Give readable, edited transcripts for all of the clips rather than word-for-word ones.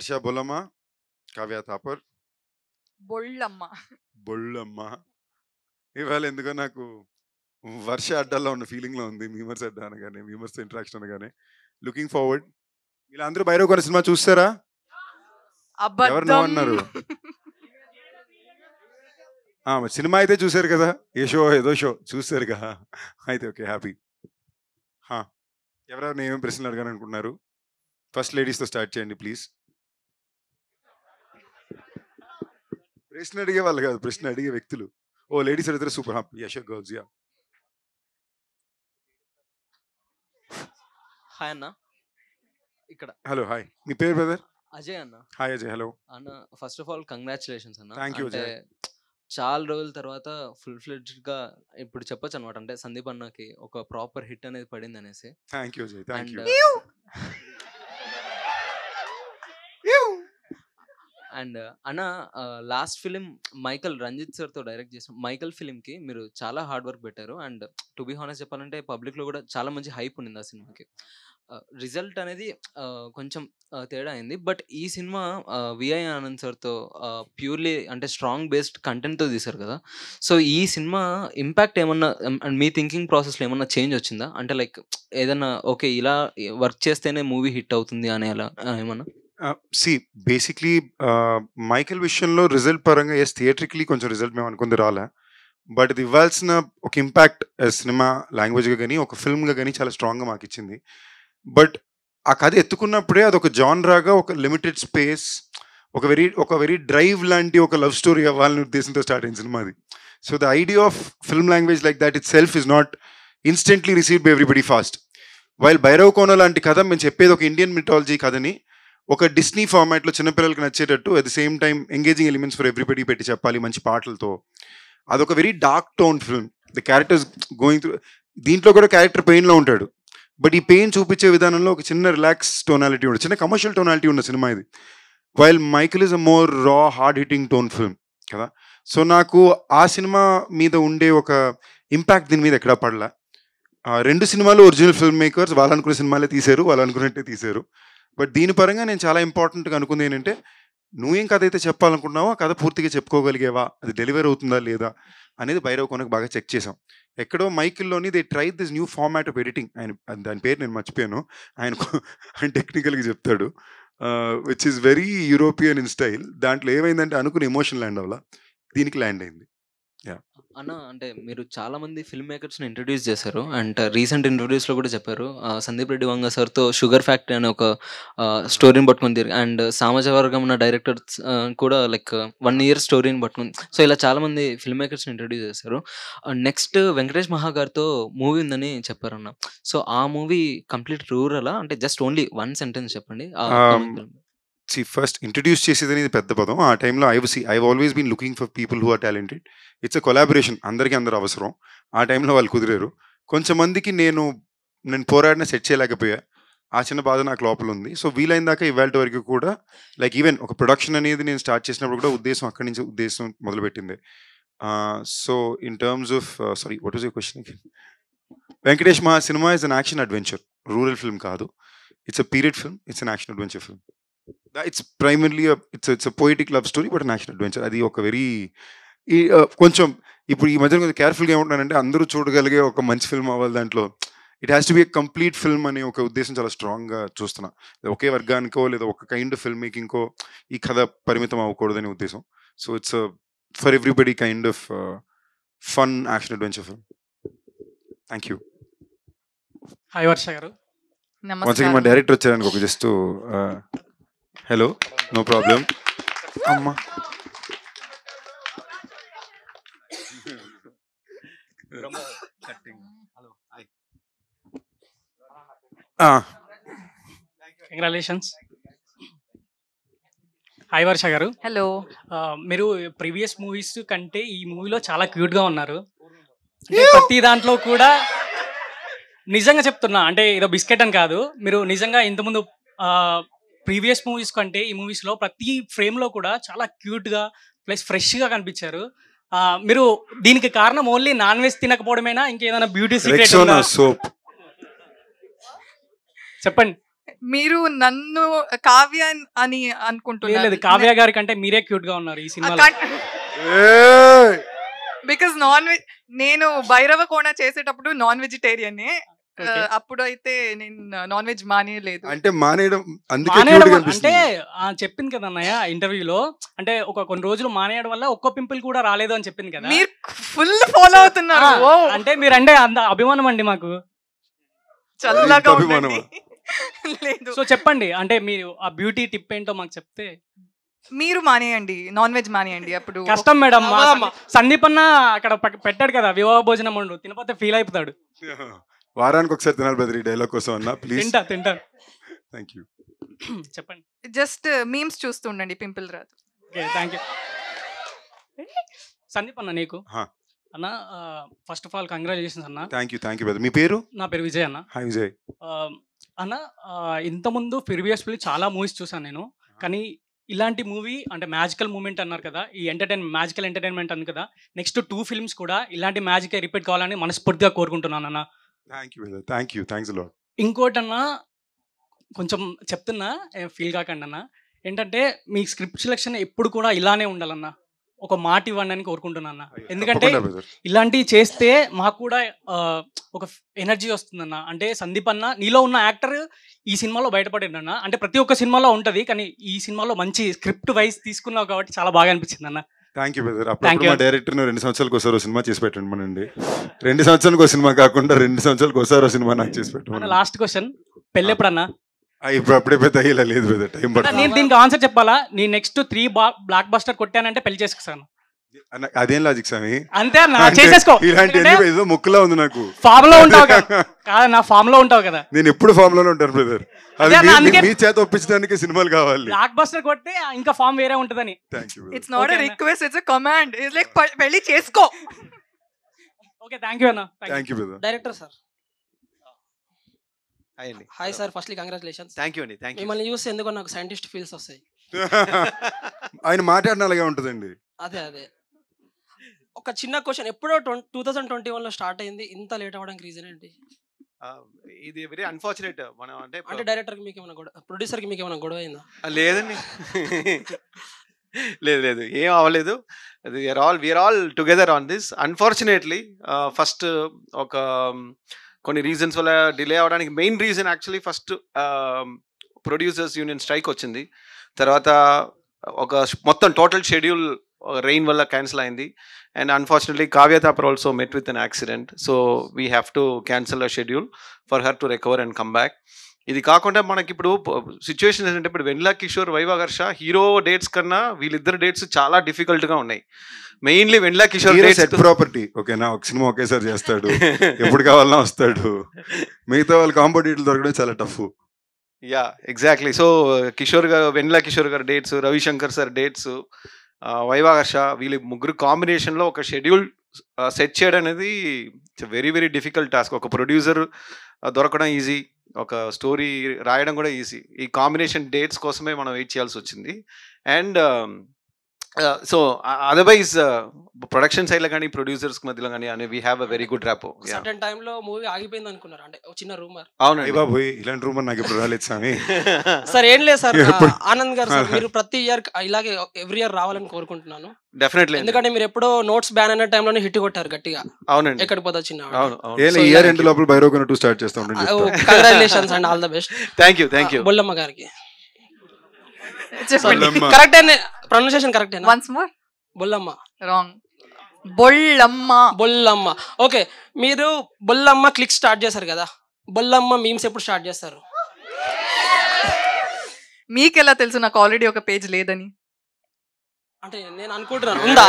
వర్ష బొల్లమ్మ, కావ్య థాపర్, బొళ్ళమ్మ. ఇవాళ ఎందుకో నాకు వర్ష అడ్డాల్లో ఉన్న ఫీలింగ్లో ఉంది. మీమర్స్ అడ్డా అనగానే, మీమర్స్ ఇంటరాక్షన్ అనగానే లుకింగ్ ఫార్వర్డ్. వీళ్ళందరూ భైరవ్ గారి సినిమా చూస్తారా? ఎవరు నో అన్నారు? సినిమా అయితే చూసారు కదా, ఏదో షో చూసారు కదా, అయితే ఓకే, హ్యాపీ. ఎవరెవరు ఏమేమి ప్రశ్నలు అడగాలని అనుకుంటున్నారు? ఫస్ట్ లేడీస్తో స్టార్ట్ చేయండి ప్లీజ్. ప్రశ్న అడిగే వాళ్ళు కాదు, ప్రశ్న అడిగే వ్యక్తులు. ఓ లేడీస్ అడిగితే సూపర్ హ్యాపీ. యశో గర్ల్స్. యా, హాయ్ అన్న. ఇక్కడ హలో, హాయ్. మీ పేరు బ్రదర్? అజయ్ అన్న. హాయ్ అజయ్. హలో అన్న, ఫస్ట్ ఆఫ్ ఆల్ కంగ్రాచులేషన్స్ అన్న. Thank you Ajay. చాలా రోజుల తర్వాత ఫుల్ ఫ్లెడ్జ్డ్ గా ఇప్పుడు చెప్పొచ్చు అనమాట, అంటే సందీప్ అన్నకి ఒక ప్రాపర్ హిట్ అనేది పడింది అనేసి. Thank you Ajay, thank you. And అన్న, లాస్ట్ ఫిలిం మైకల్ రంజిత్ సార్తో డైరెక్ట్ చేసిన మైకల్ ఫిలింకి మీరు చాలా హార్డ్ వర్క్ పెట్టారు. అండ్ టు బి హానెస్ట్ చెప్పాలంటే పబ్లిక్లో కూడా చాలా మంచి హైప్ ఉంది ఆ సినిమాకి. రిజల్ట్ అనేది కొంచెం తేడా అయింది. బట్ ఈ సినిమా విఐ ఆనంద్ సార్తో ప్యూర్లీ అంటే స్ట్రాంగ్ బేస్డ్ కంటెంట్తో తీశారు కదా. సో ఈ సినిమా ఇంపాక్ట్ ఏమన్నా మీ థింకింగ్ ప్రాసెస్లో ఏమన్నా చేంజ్ వచ్చిందా? అంటే లైక్ ఏదన్నా ఓకే ఇలా వర్క్ చేస్తేనే మూవీ హిట్ అవుతుంది అనే అలా ఏమన్నా? బేసిక్లీ మైకేల్ విషయంలో రిజల్ట్ పరంగా ఎస్, థియేట్రికలీ కొంచెం రిజల్ట్ మేము అనుకుంది రాలే. బట్ ఇది ఇవ్వాల్సిన ఒక ఇంపాక్ట్ సినిమా లాంగ్వేజ్గా కానీ ఒక ఫిల్మ్గా కానీ చాలా స్ట్రాంగ్గా మాకు ఇచ్చింది. బట్ ఆ కథ ఎత్తుకున్నప్పుడే అదొక జాన్రాగా ఒక లిమిటెడ్ స్పేస్, ఒక వెరీ డ్రైవ్ లాంటి ఒక లవ్ స్టోరీ అవ్వాలని ఉద్దేశంతో స్టార్ట్ అయిన సినిమా అది. So the idea of film language like that itself is not instantly received by everybody fast. While Bhairav Kona లాంటి కథ మేము చెప్పేది ఒక ఇండియన్ మిథాలజీ కథని ఒక డిస్నీ ఫార్మాట్లో చిన్నపిల్లలకి నచ్చేటట్టు at the same time engaging elements for everybody పెట్టి చెప్పాలి మంచి పాటలతో. అదొక very dark tone film. The characters going through, దీంట్లో కూడా క్యారెక్టర్ పెయిన్లో ఉంటాడు. బట్ ఈ పెయిన్ చూపించే విధానంలో ఒక చిన్న రిలాక్స్ టోనాలిటీ ఉంటుంది, చిన్న కమర్షియల్ టోనాలిటీ ఉన్న సినిమా ఇది. While Michael is a more రా హార్డ్ హిట్టింగ్ టోన్ ఫిల్మ్ కదా. సో నాకు ఆ సినిమా మీద ఉండే ఒక ఇంపాక్ట్ దీని మీద ఎక్కడా పడలా. రెండు సినిమాలు ఒరిజినల్ ఫిల్మ్ మేకర్స్ వాళ్ళు అనుకునే సినిమాలే తీశారు, వాళ్ళు అనుకున్నట్టే తీశారు. బట్ దీని పరంగా నేను చాలా ఇంపార్టెంట్గా అనుకుంది ఏంటంటే, నువ్వేం కథ అయితే చెప్పాలనుకుంటున్నావో ఆ కథ పూర్తిగా చెప్పుకోగలిగేవా, అది డెలివర్ అవుతుందా లేదా అనేది భైరవ్ కోనకు బాగా చెక్ చేసాం. ఎక్కడో మైకిల్లోని they try this new format of editing. దాని పేరు నేను మర్చిపోయాను, ఆయన టెక్నికల్గా చెప్తాడు, which is very European in style. దాంట్లో ఏమైందంటే అనుకుని ఎమోషన్ ల్యాండ్ అవ్వాల, దీనికి ల్యాండ్ అయింది. అన్న, అంటే మీరు చాలా మంది ఫిల్మ్ మేకర్స్ని ఇంట్రడ్యూస్ చేశారు. అండ్ రీసెంట్ ఇంటర్వ్యూస్లో కూడా చెప్పారు, సందీప్ రెడ్డి వంగ సార్తో షుగర్ ఫ్యాక్టరీ అనే ఒక స్టోరీని పట్టుకుని తిరిగి, అండ్ సామాజ వర్గం ఉన్న డైరెక్టర్స్ కూడా లైక్ 1 year స్టోరీని పట్టుకుని, సో ఇలా చాలా మంది ఫిల్మ్ మేకర్స్ని ఇంట్రడ్యూస్ చేశారు. నెక్స్ట్ వెంకటేష్ మహా గారితో మూవీ ఉందని చెప్పారన్న. సో ఆ మూవీ కంప్లీట్ రూరలా, అంటే జస్ట్ ఓన్లీ 1 sentence చెప్పండి. ఫస్ట్ ఇంట్రడ్యూస్ చేసేది అనేది పెద్ద పదం. ఆ టైంలో I always been looking for people who are talented. It's a collaboration, అందరూ అవసరం. ఆ టైంలో వాళ్ళు కుదిరారు. కొంచెంమందికి నేను పోరాడిన సెట్ చేయలేకపోయా, ఆ చిన్న బాధ నాకు లోపల ఉంది. సో వీలైన దాకా ఇవాళ వరకు కూడా లైక్ ఈవెన్ ఒక ప్రొడక్షన్ అనేది నేను స్టార్ట్ చేసినప్పుడు కూడా ఉద్దేశం అక్కడి నుంచి ఉద్దేశం మొదలుపెట్టింది. So in terms of sorry, what was your question? Venkatesh Maha cinema is an action adventure, rural film కాదు. It's a period film, it's an action adventure film. It's primarily it's poetic love story but an action adventure. అది ఒక very కొంచెం ఇప్పుడు ఈ మధ్య కొంచెం కేర్ఫుల్గా ఏమంటున్నానంటే, అందరూ చూడగలిగే ఒక మంచి ఫిల్మ్ అవ్వాలి, దాంట్లో it has to be a complete film అనే ఒక ఉద్దేశం చాలా స్ట్రాంగ్గా చూస్తున్నా. ఒకే వర్గానికో లేదా ఒక కైండ్ ఫిల్మ్ మేకింగ్కో ఈ కథ పరిమితం అవ్వకూడదనే ఉద్దేశం. So it's for everybody kind of fun action adventure film. Thank you. Hi Varsha garu. మా డైరెక్టర్ వచ్చారనుకో, ఒక జస్ట్ హలో, నో ప్రాబ్లం అమ్మా. Congratulations. Hi Varsha garu. Hello. మీరు ప్రీవియస్ మూవీస్ కంటే ఈ మూవీలో చాలా క్యూట్గా ఉన్నారు. అంటే ప్రతి దాంట్లో కూడా నిజంగా చెప్తున్నా, అంటే ఏదో బిస్కెట్ అని కాదు, మీరు నిజంగా ఇంతకుముందు ప్రీవియస్ మూవీస్ కంటే ఈ మూవీస్లో ప్రతి ఫ్రేమ్లో కూడా చాలా క్యూట్గా ప్లస్ ఫ్రెష్గా కనిపించారు. మీరు దీనికి కారణం ఓన్లీ నాన్ వెజ్ తినకపోవడమేనా, ఇంకేదైనా బ్యూటీ సీక్రెట్ సోప్ చెప్పండి. మీరు నన్ను కావ్య అని లేదు అనుకుంటున్నారు. కావ్య గారి కంటే మీరే క్యూట్ గా ఉన్నారు ఈ సినిమాలో. బికాస్ నాన్ వెజ్ నేను భైరవ కోణ చేసేటప్పుడు నాన్ వెజిటేరియన్. Okay. అప్పుడు అయితే నేను నాన్ వెజ్ మానేయలేదు. అంటే మానేయడం అందుకే మానేయడం cute గా అంటే అనిపిస్తుంది. చెప్పింది కదా అన్నయ్య ఇంటర్వ్యూలో, అంటే కొన్ని రోజులు మానేయడం వల్ల ఒక్క పింపుల్ కూడా రాలేదు అని చెప్పింది కదా. మీరు ఫుల్ ఫాలో అవుతున్నారు. ఆ, ఓ అంటే మీరంటే అంత అభిమానం అండి మాకు. చల్లగా ఇంత ఉండండి. అభిమానమా? లేదు సో చెప్పండి, అంటే మీరు ఆ బ్యూటీ టిప్ ఏంటో మాకు చెప్తే. మీరు మానేయండి, నాన్ వెజ్ మానేయండి. అప్పుడు కష్టం మేడం. మా అమ్మా. సందీప్ అన్న అక్కడ పెట్టాడు కదా వివాహ భోజనం వండు, తినపోతే ఫీల్ అయిపోతాడు. వారానికి ఒకసారి తినాలి బ్రదర్ ఈ డైలాగ్ కోసం అన్న ప్లీజ్. తింటా థ్యాంక్ యూ. చెప్పండి. జస్ట్ మీమ్స్ చూస్తూ ఉండండి, పింపుల్ రాదు. Okay thank you. సందీప్ అన్న నీకు హా. అన్న ఫస్ట్ ఆఫ్ ఆల్ కంగ్రాచులేషన్స్ అన్న. Thank you brother. మీ పేరు? నా పేరు విజయ్ అన్న. హాయ్ విజయ్. అన్న ఇంతకుముందు ప్రీవియస్లీ చాలా మూవీస్ చూసాను నేను, కానీ ఇలాంటి మూవీ అంటే మ్యాజికల్ మూమెంట్ అన్నారు కదా, ఈ మ్యాజికల్ ఎంటర్టైన్మెంట్ అన్నారు కదా, నెక్స్ట్ 2 ఫిల్మ్స్ కూడా ఇలాంటి మ్యాజిక్ రిపీట్ కావాలని మనస్ఫూర్తిగా కోరుకుంటున్నాను అన్న. Thank you brother. Thanks a lot. ఇంకోటన్నా కొంచెం చెప్తున్నా ఫీల్ కాకండి అన్న, ఏంటంటే మీ స్క్రిప్ట్ సెలెక్షన్ ఎప్పుడు కూడా ఇలానే ఉండాలన్న, ఒక మాట ఇవ్వండి అని కోరుకుంటున్నా అన్న. ఎందుకంటే ఇలాంటివి చేస్తే మాకు కూడా ఒక ఎనర్జీ వస్తుందన్న. అంటే సందీప్ అన్న నీలో ఉన్న యాక్టర్ ఈ సినిమాలో బయటపడిందన్న. అంటే ప్రతి ఒక్క సినిమాలో ఉంటుంది, కానీ ఈ సినిమాలో మంచి స్క్రిప్ట్ వైజ్ తీసుకున్నావు కాబట్టి చాలా బాగా అనిపించింది అన్న. Thank you brother. అప్పుడు మా డైరెక్టర్ 2 సంవత్సరాలకు ఒకసారి సినిమా చేసి పెట్టండి మనండి. 2 సంవత్సరాలకు ఒక సినిమా కాకుండా 2 సంవత్సరాలకు ఒకసారి సినిమా నాకు చేసి పెట్టండి. లాస్ట్ క్వశ్చన్, పెళ్ళి ఎప్పుడన్నా? ఇప్పుడు అప్పుడే పెద్ద అయ్యేలా లేదు బ్రదర్, టైం పడుతుంది. నేను దీనికి ఆన్సర్ చెప్పాలా? నీ నెక్స్ట్ 3 బ్లాక్ బస్టర్ కొట్టానంటే పెళ్లి చేసుకున్నాను. అదేం లాజిక్ స్వామి? అంతే అన్న, చేసేసుకో. ఇలాంటి ఏదో ముక్కులా ఉంది నాకు. ఫామ్ లో ఉంటావు కదా? నా ఫామ్ లో ఉంటావు కదా. నేను ఎప్పుడు ఫామ్ లోనే ఉంటాను బ్రదర్. అది అదే అందుకే మీ చేత ఒప్పించడానికి సినిమాలు కావాలి. బ్లాక్ బస్టర్ కొడితే ఇంకా ఫామ్ వేరే ఉంటదని. Thank you. It's not a Okay, request, it's a command. It's like పెళ్లి చేసుకో. ఓకే థ్యాంక్ యూ అన్న. Thank you brother. Director sir hi అండి. Hi sir, firstly congratulations. Thank you అండి. Thank you. మిమ్మల్ని చూస్తే ఎందుకో నాకు సైంటిస్ట్ ఫీల్స్ వస్తాయి. ఆయన మాట్లాడిన అలాగే ఉంటుందండి. అదే ఒక చిన్న క్వశ్చన్, ఎప్పుడో 2021లో స్టార్ట్ అయింది, ఇంత లేట్ అవ్వడానికి రీజన్ ఏంటి? ఇది వెరీ అన్ఫార్చునేట్. మనం అంటే డైరెక్టర్కి మీకు ఏమైనా గొడవ, ప్రొడ్యూసర్కి మీకు ఏమైనా గొడవ అయిందా? లేదండి. లేదు ఏం అవ్వలేదు. We are all together on this. Unfortunately first ఒక కొన్ని రీజన్స్ వల్ల డిలే అవ్వడానికి main reason actually first producers union strike వచ్చింది. తర్వాత ఒక మొత్తం టోటల్ షెడ్యూల్ రెయిన్ వల్ల క్యాన్సిల్ అయింది. And unfortunately Kavya Thapar also met with an accident. So we have to cancel a schedule for her to recover and come back. ఇది కాకుండా మనకి ఇప్పుడు సిచ్యువేషన్ ఏంటంటే ఇప్పుడు వెన్నెల కిషోర్, వైవాహర్ష హీరో డేట్స్ కన్నా వీళ్ళిద్దరు డేట్స్ చాలా డిఫికల్ట్గా ఉన్నాయి. మెయిన్లీ వెన్నెల కిషోర్ సెట్ ప్రాపర్టీ ఓకేనా, ఒక సినిమా ఒకేసారి చేస్తాడు, ఎప్పుడు కావాలన్నా వస్తాడు. మిగతా వాళ్ళ కాంపిటేటివ్ దొరకడం చాలా టఫ్. Yeah exactly. సో వెన్నెల కిషోర్ గారి dates, Ravishankar sir dates, Viva Harsha, వీళ్ళ ముగ్గురు కాంబినేషన్లో ఒక షెడ్యూల్ సెట్ చేయడం అనేది it's very very difficult task. ఒక ప్రొడ్యూసర్ దొరకడం ఈజీ, ఒక స్టోరీ రాయడం కూడా ఈజీ. ఈ కాంబినేషన్ డేట్స్ కోసమే మనం వెయిట్ చేయాల్సి వచ్చింది. అండ్ సో అదర్వైజ్ ప్రొడక్షన్ సైడ్లో కానీ ప్రొడ్యూసర్స్ మధ్యలో కానీ అని we have a very good rapport. Certain టైంలో మూవీ ఆగిపోయింది అనుకున్నారు, అంటే ఒక చిన్న రూమర్. అవునండి బాబు, ఇలాంటి రూమర్ నాకు ఇప్పుడు రాలేదు స్వామి. సార్ ఏం లేదు సార్, ఆనంద్ గారు సార్ మీరు ప్రతి ఇయర్ ఇలాగే ఎవ్రీ ఇయర్ రావాలని కోరుకుంటున్నాను. డెఫినెట్లీ, ఎందుకంటే మీరు ఎప్పుడో నోట్స్ బ్యాన్ అయిన టైంలోనే హిట్ కొట్టారు గట్టిగా. అవునండి, ఎక్కడికి పోతా చిన్న. ఇయర్ ఎండ్ లోపల భైరవకోన 2 స్టార్ట్ చేస్తా ఉంటాను. Congratulations and all the best. Thank you. Bollamma గారికి బొల్లమ్మ. కరెక్ట్ అయినా ప్రొనౌన్సియేషన్ కరెక్ట్ అయినా? Once more. Bollamma wrong. Bollamma. Okay, మీరు బొల్లమ్మ క్లిక్ స్టార్ట్ చేశారు కదా, బొల్లమ్మ మీమ్స్ ఎప్పుడు స్టార్ట్ చేస్తారు? మీకెలా తెలుసు నాకు ఆల్రెడీ ఒక పేజ్ లేదని? అంటే నేను అనుకుంటున్నాను ఉందా.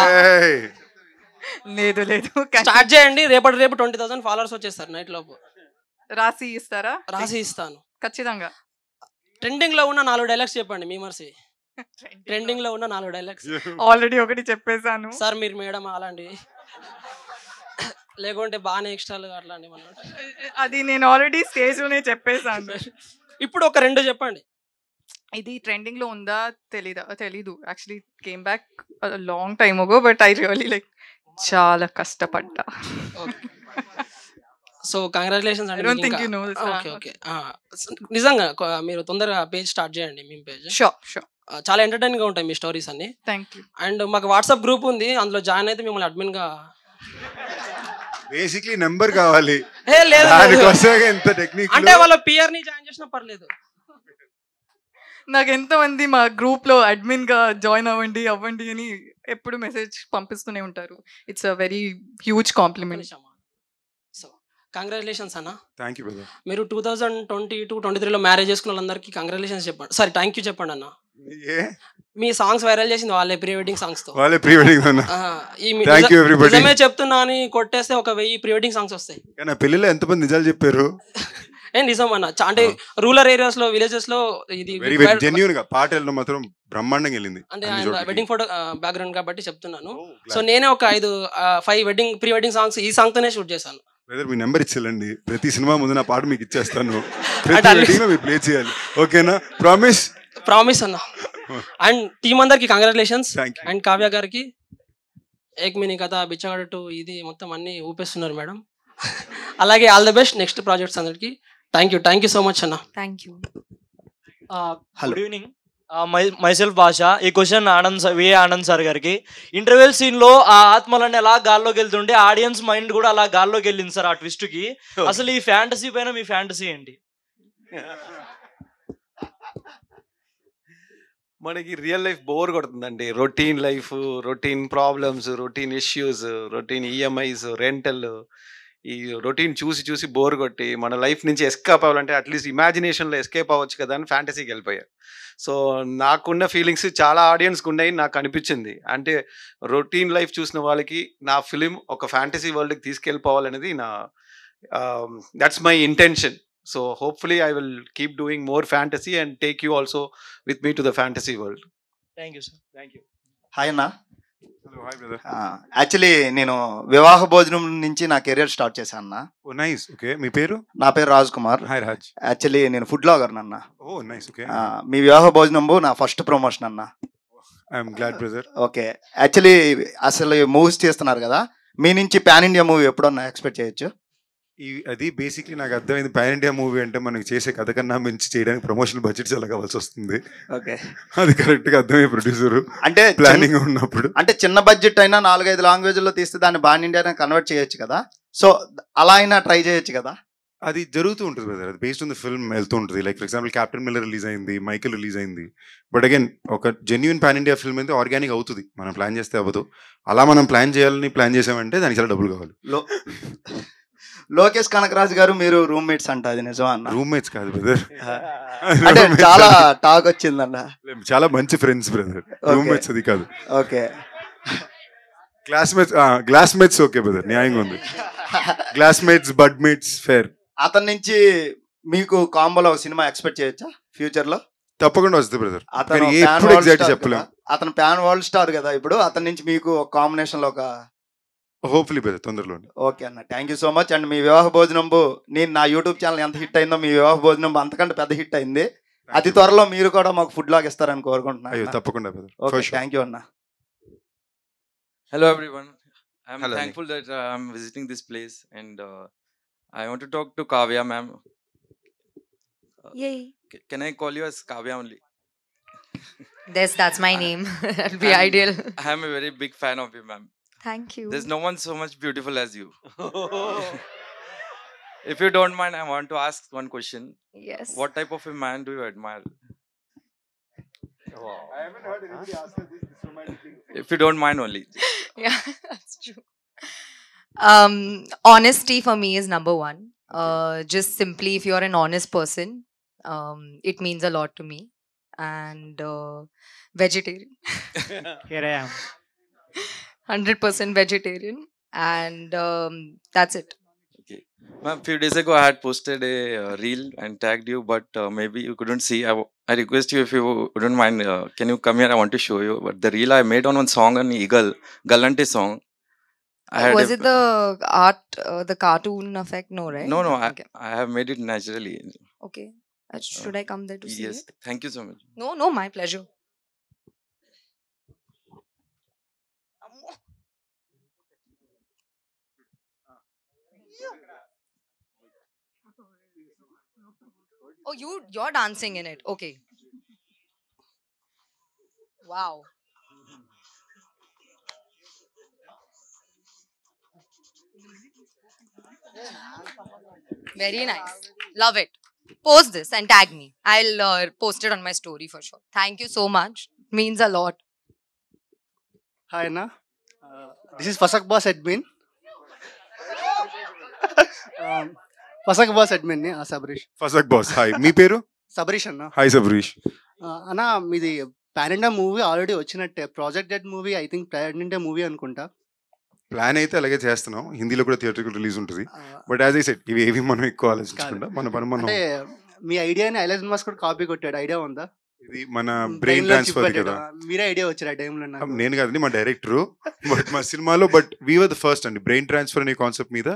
లేదు స్టార్ట్ చేయండి, రేపు 20,000 ఫాలోవర్స్ వచ్చేస్తారు నైట్ లోపు. రాసి ఇస్తారా? రాసి ఇస్తాను ఖచ్చితంగా. ట్రెండింగ్ లో ఉన్న 4 డైలాగ్స్ చెప్పండి మీమర్సి. ట్రెండింగ్ లో ఉన్న 4 డైలాగ్స్. ఆల్రెడీ ఒకటి చెప్పేశాను సార్ మీరు మేడం అలాంటివి లేకుంటే బాగానే ఎక్స్ట్రాలు అట్లాంటివి మనం. అది నేను ఆల్రెడీ స్టేజ్ లోనే చెప్పేశాను. ఇప్పుడు ఒక 2 చెప్పండి. ఇది ట్రెండింగ్ లో ఉందా తెలీదు. Actually came back long time అగో, బట్ ఐ రియల్లీ లైక్ చాలా కష్టపడ్డా. సో సో కంగ్రాచులేషన్స్ I అండి don't మీకు think ఇంకా. you know this. Okay okay నిజంగా మీరు తొందరగా పేజ్ స్టార్ట్ చేయండి మీ పేజ్ Sure. చాలా ఎంటర్టైనింగ్ గా ఉంటాయి మీ స్టోరీస్ అన్ని. Thank you. అండ్ మాకు వాట్సాప్ గ్రూప్ ఉంది, అందులో జాయిన్ అయితే మిమ్మల్ని అడ్మిన్ గా బేసిక్లీ నెంబర్ కావాలి, లేదు దానికోసమే ఇంత టెక్నిక్. అంటే వాళ్ళ పిఆర్ ని జాయిన్ చేసినా పర్లేదు. నాకు ఎంతమంది మా గ్రూప్ లో అడ్మిన్ గా జాయిన్ అవ్వండి అని ఎప్పుడు మెసేజ్ పంపిస్తూనే ఉంటారు. It's a very huge compliment. So congratulations అన్న. Thank you brother. మీరు 2022-23లో మ్యారేజ్ చేసుకున్న వాళ్ళందరికీ కంగ్రాచులేషన్స్ చెప్పండి, సారీ థ్యాంక్ యూ చెప్పండి అన్న. మీ సాంగ్స్ వైరల్ చేసింది వాళ్ళే, ప్రీ వెడ్డింగ్ సాంగ్స్ తో. వాళ్ళే ప్రీ వెడ్డింగ్ అన్న. Thank you everybody. నిజమే చెప్తున్నా అని కొట్టేస్తే 1000 ప్రీ వెడ్డింగ్ సాంగ్స్ వస్తాయి. నా పెళ్ళిలో ఎంతమంది నిజాలు చెప్పారు. నిజం అన్న, అంటే రూరల్ ఏరియాస్ లో, విలేజెస్ లో ఇది జెన్యూన్ గా పాటల్లో మాత్రం బ్రహ్మాండంగా వెళ్ళింది. అంటే వెడ్డింగ్ ఫోటో బ్యాక్గ్రౌండ్ కాబట్టి చెప్తున్నాను. సో నేనే ఒక 5 వెడ్డింగ్ ప్రీ వెడ్డింగ్ సాంగ్స్ ఈ సాంగ్ తోనే షూట్ చేశాను. బ్రదర్ మీ నెంబర్ ఇచ్చేయండి, ప్రతి సినిమా ముందు నా పాట మీకు ఇచ్చేస్తాను, ప్రతి వెడ్డింగ్ లో మీరు ప్లే చేయాలి, ఓకేనా? ప్రామిస్ అన్న. అండ్ టీమ్ అందరికి కంగ్రాచులేషన్స్. అండ్ కావ్య గారికి ఏక్ మినీ కథ, బిచ్చగాడు 2 ఇది మొత్తం అన్ని ఊపేస్తున్నారు మేడం. అలాగే all the best next projects అందరికి. థ్యాంక్ యూ సో మచ్ అన్న. Thank you. Good evening, myself భాష. ఈ క్వశ్చన్ ఆనంద్ సార్ గారికి. ఇంటర్వెల్ సీన్ లో ఆ ఆత్మలన్నీ ఎలా గాల్లోకి వెళ్తుంటే ఆడియన్స్ మైండ్ కూడా అలా గాల్లోకి వెళ్ళింది సార్ ఆ ట్విస్ట్ కి. అసలు ఈ ఫ్యాంటసీ పైన మీ ఫ్యాంటసీ ఏంటి? మనకి రియల్ లైఫ్ బోర్ కొడుతుందండి. Routine life, routine problems, routine issues, routine EMIs, rental, ఈ రొటీన్ చూసి బోర్ కొట్టి మన లైఫ్ నుంచి ఎస్కేప్ అవ్వాలంటే అట్లీస్ట్ ఇమాజినేషన్లో ఎస్కేప్ అవ్వచ్చు కదా అని ఫ్యాంటసీకి వెళ్ళిపోయారు. సో నాకున్న ఫీలింగ్స్ చాలా ఆడియన్స్కి ఉన్నాయి నాకు అనిపించింది. అంటే రొటీన్ లైఫ్ చూసిన వాళ్ళకి నా ఫిలిం ఒక ఫ్యాంటసీ వరల్డ్కి తీసుకెళ్ళిపోవాలనేది నా that's my intention. So hopefully I will keep doing more fantasy and take you also with me to the fantasy world. Thank you sir. Thank you. Hi అన్న. Hello hi brother. Actually నేను వివాహ భోజనం నుంచి నా career start చేశాను అన్న. ఓ nice. Okay, మీ పేరు? నా పేరు రాజ్ కుమార్. హాయ్ రాజ్. యాక్చువల్లీ నేను ఫుడ్ బ్లాగర్ అన్న. ఓ నైస్. ఓకే, మీ వివాహ భోజనంబు నా ఫస్ట్ ప్రమోషన్ అన్న. I'm glad brother. Okay, actually అసలు మూవీస్ చేస్తున్నారు కదా, మీ నుంచి పాన్ ఇండియా మూవీ ఎప్పుడన్నా ఎక్స్పెక్ట్ చేయొచ్చు? అది బేసిక్లీ నాకు అర్థమైంది. పాన్ ఇండియా మూవీ అంటే మనకి చేసే కథ కన్నా మించి చేయడానికి ప్రమోషనల్ బడ్జెట్ చాలా కావాల్సి వస్తుంది. ఓకే, అది కరెక్ట్ గా అర్థమయ్యే ప్రొడ్యూసర్ అంటే ప్లానింగ్ ఉన్నప్పుడు. అంటే చిన్న బడ్జెట్ అయినా 4-5 లాంగ్వేజ్లో తీస్తే దాన్ని పాన్ ఇండియా కన్వర్ట్ చేయొచ్చు కదా, సో అలా అయినా ట్రై చేయొచ్చు కదా? అది జరుగుతూ ఉంటుంది బ్రదర్, అది బేస్డ్ ఆన్ ద ఫిల్మ్ వెళ్తూ ఉంటుంది. Like for example captain Miller release అయింది, మైకిల్ రిలీజ్ అయింది. బట్ అగైన్ ఒక జెన్యున్ పాన్ ఇండియా ఫిల్మ్ అయితే ఆర్గానిక్ అవుతుంది, మనం ప్లాన్ చేస్తే అవ్వదు. అలా మనం ప్లాన్ చేసామంటే దానికి చాలా డబ్బులు కావాలి. లోకేష్ కనకరాజు గారు మీరు రూమ్మేట్స్ అంట, అది నిజమా అన్న? రూమ్మేట్స్ కాదు బ్రదర్, అంటే చాలా టాక్ వచ్చిందన్న. చాలా మంచి ఫ్రెండ్స్ బ్రదర్, రూమ్మేట్స్ అది కాదు. ఓకే, క్లాస్మేట్స్ ఓకే బ్రదర్, న్యాయంగా ఉంది. క్లాస్మేట్స్, బడ్మేట్స్ ఫేర్. అతని నుంచి మీకు కాంబోలో ఒక సినిమా ఎక్స్పెక్ట్ చేయొచ్చా ఫ్యూచర్ లో? తప్పకుండా వస్తుంది బ్రదర్. అతను ఎగ్జాక్ట్ చెప్పలేం. అతను ప్యాన్ వరల్డ్ స్టార్ కదా ఇప్పుడు, అతని నుంచి మీకు ఒక కాంబినేషన్ లో ఒక హోప్ఫుల్లీ బ్రదర్ తొందరలో. ఓకే అన్న, thank you so much. And మీ వివాహ భోజనంబు నేను నా యూట్యూబ్ ఛానల్ ఎంత హిట్ అయిందో మీ వివాహ భోజనం అంతకంటే పెద్ద హిట్ అయింది. అతి త్వరలో మీరు కూడా మాకు ఫుడ్ లాగ్ ఇస్తారని కోరుకుంటున్నాను. తప్పకుండా బ్రదర్. ఓకే, థ్యాంక్ యూ అన్న. Hello everyone. I'm Hello, thankful that I'm visiting this place and I want to talk to Kavya ma'am. Yay. Can I call you as Kavya only? That's my name. That'll be ideal. I am a very big fan of you ma'am. Thank you. There's no one so much beautiful as you. If you don't mind, I want to ask one question. Yes. What type of a man do you admire? I haven't heard anybody ask us this romantic thing. If you don't mind only. Yeah, that's true. Honesty for me is number one. Just simply, if you're an honest person, it means a lot to me. And vegetarian. Here I am. 100% vegetarian. And that's it. Okay. Ma'am, few days ago I had posted a reel and tagged you, but maybe you couldn't see. I request you if you wouldn't mind, can you come here? I want to show you. But the reel I made on one song on Eagle, Galante song. Was it the art, the cartoon effect? No, right? No, Okay. I have made it naturally. Okay. Should I come there to see Yes, it? thank you so much. No, my pleasure. Oh, you're dancing in it. Okay. Wow. Very nice. Love it. Post this and tag me. I'll post it on my story for sure. Thank you so much. Means a lot. Hi Anna. This is Fasak Boss Admin. Fasak Boss Admin ని Sabareesh. ఫసక్ boss. Hi, మీ పేరు? సబరీష్ అన్న. Hi Sabareesh. అన్న మీది pan India movie already వచ్చినట్టే. Project dead movie I think pan India movie అనుకుంటా. Plan అయితే అలాగే చేస్తున్నాం. హిందీలో కూడా థియేటర్కి రిలీజ్ ఉంటుంది. బట్ యాజ్ ఐ సెడ్ ఇవి ఏవి మనం ఎక్కువ ఆలోచించకుండా మన పని మనం. అంటే మీ ఐడియాని ఎలాన్ మస్క్ కూడా కాపీ కొట్టాడు, ఐడియా ఉందా? ఇది మన బ్రెయిన్ ట్రాన్స్ఫర్ కదా. మీరే ఐడియా వచ్చారు ఆ టైంలో? నేను కాదండి, మా డైరెక్టర్. బట్ మా సినిమాలో but we were the first అండి బ్రెయిన్ ట్రాన్స్ఫర్ అనే కాన్సెప్ట్ మీద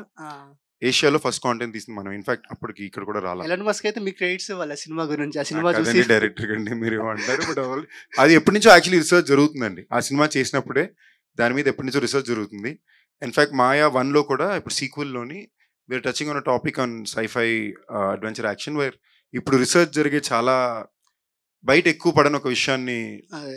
ఏషియాలో ఫస్ట్ కాంటెంట్ తీసింది మనం. ఇన్ఫాక్ట్ అప్పటికి ఇక్కడ కూడా రాలేదు. ఎలాన్ మస్క్ అయితే మీ క్రెడిట్స్ వాళ్ళ సినిమా గురించి, ఆ సినిమా చూసి. డైరెక్టర్ కండి మీరు అంటారు, బట్ అది ఎప్పటి నుంచో యాక్చువల్లీ రిసర్చ్ జరుగుతుందండి. ఆ సినిమా చేసినప్పుడే దాని మీద ఎప్పటి నుంచో రిసర్చ్ జరుగుతుంది. ఇన్ఫాక్ట్ మాయా 1లో కూడా ఇప్పుడు సీక్వెల్లోని we're touching on topic on sci-fi adventure action where ఇప్పుడు రిసర్చ్ జరిగే చాలా బయట ఎక్కువ పడని ఒక విషయాన్ని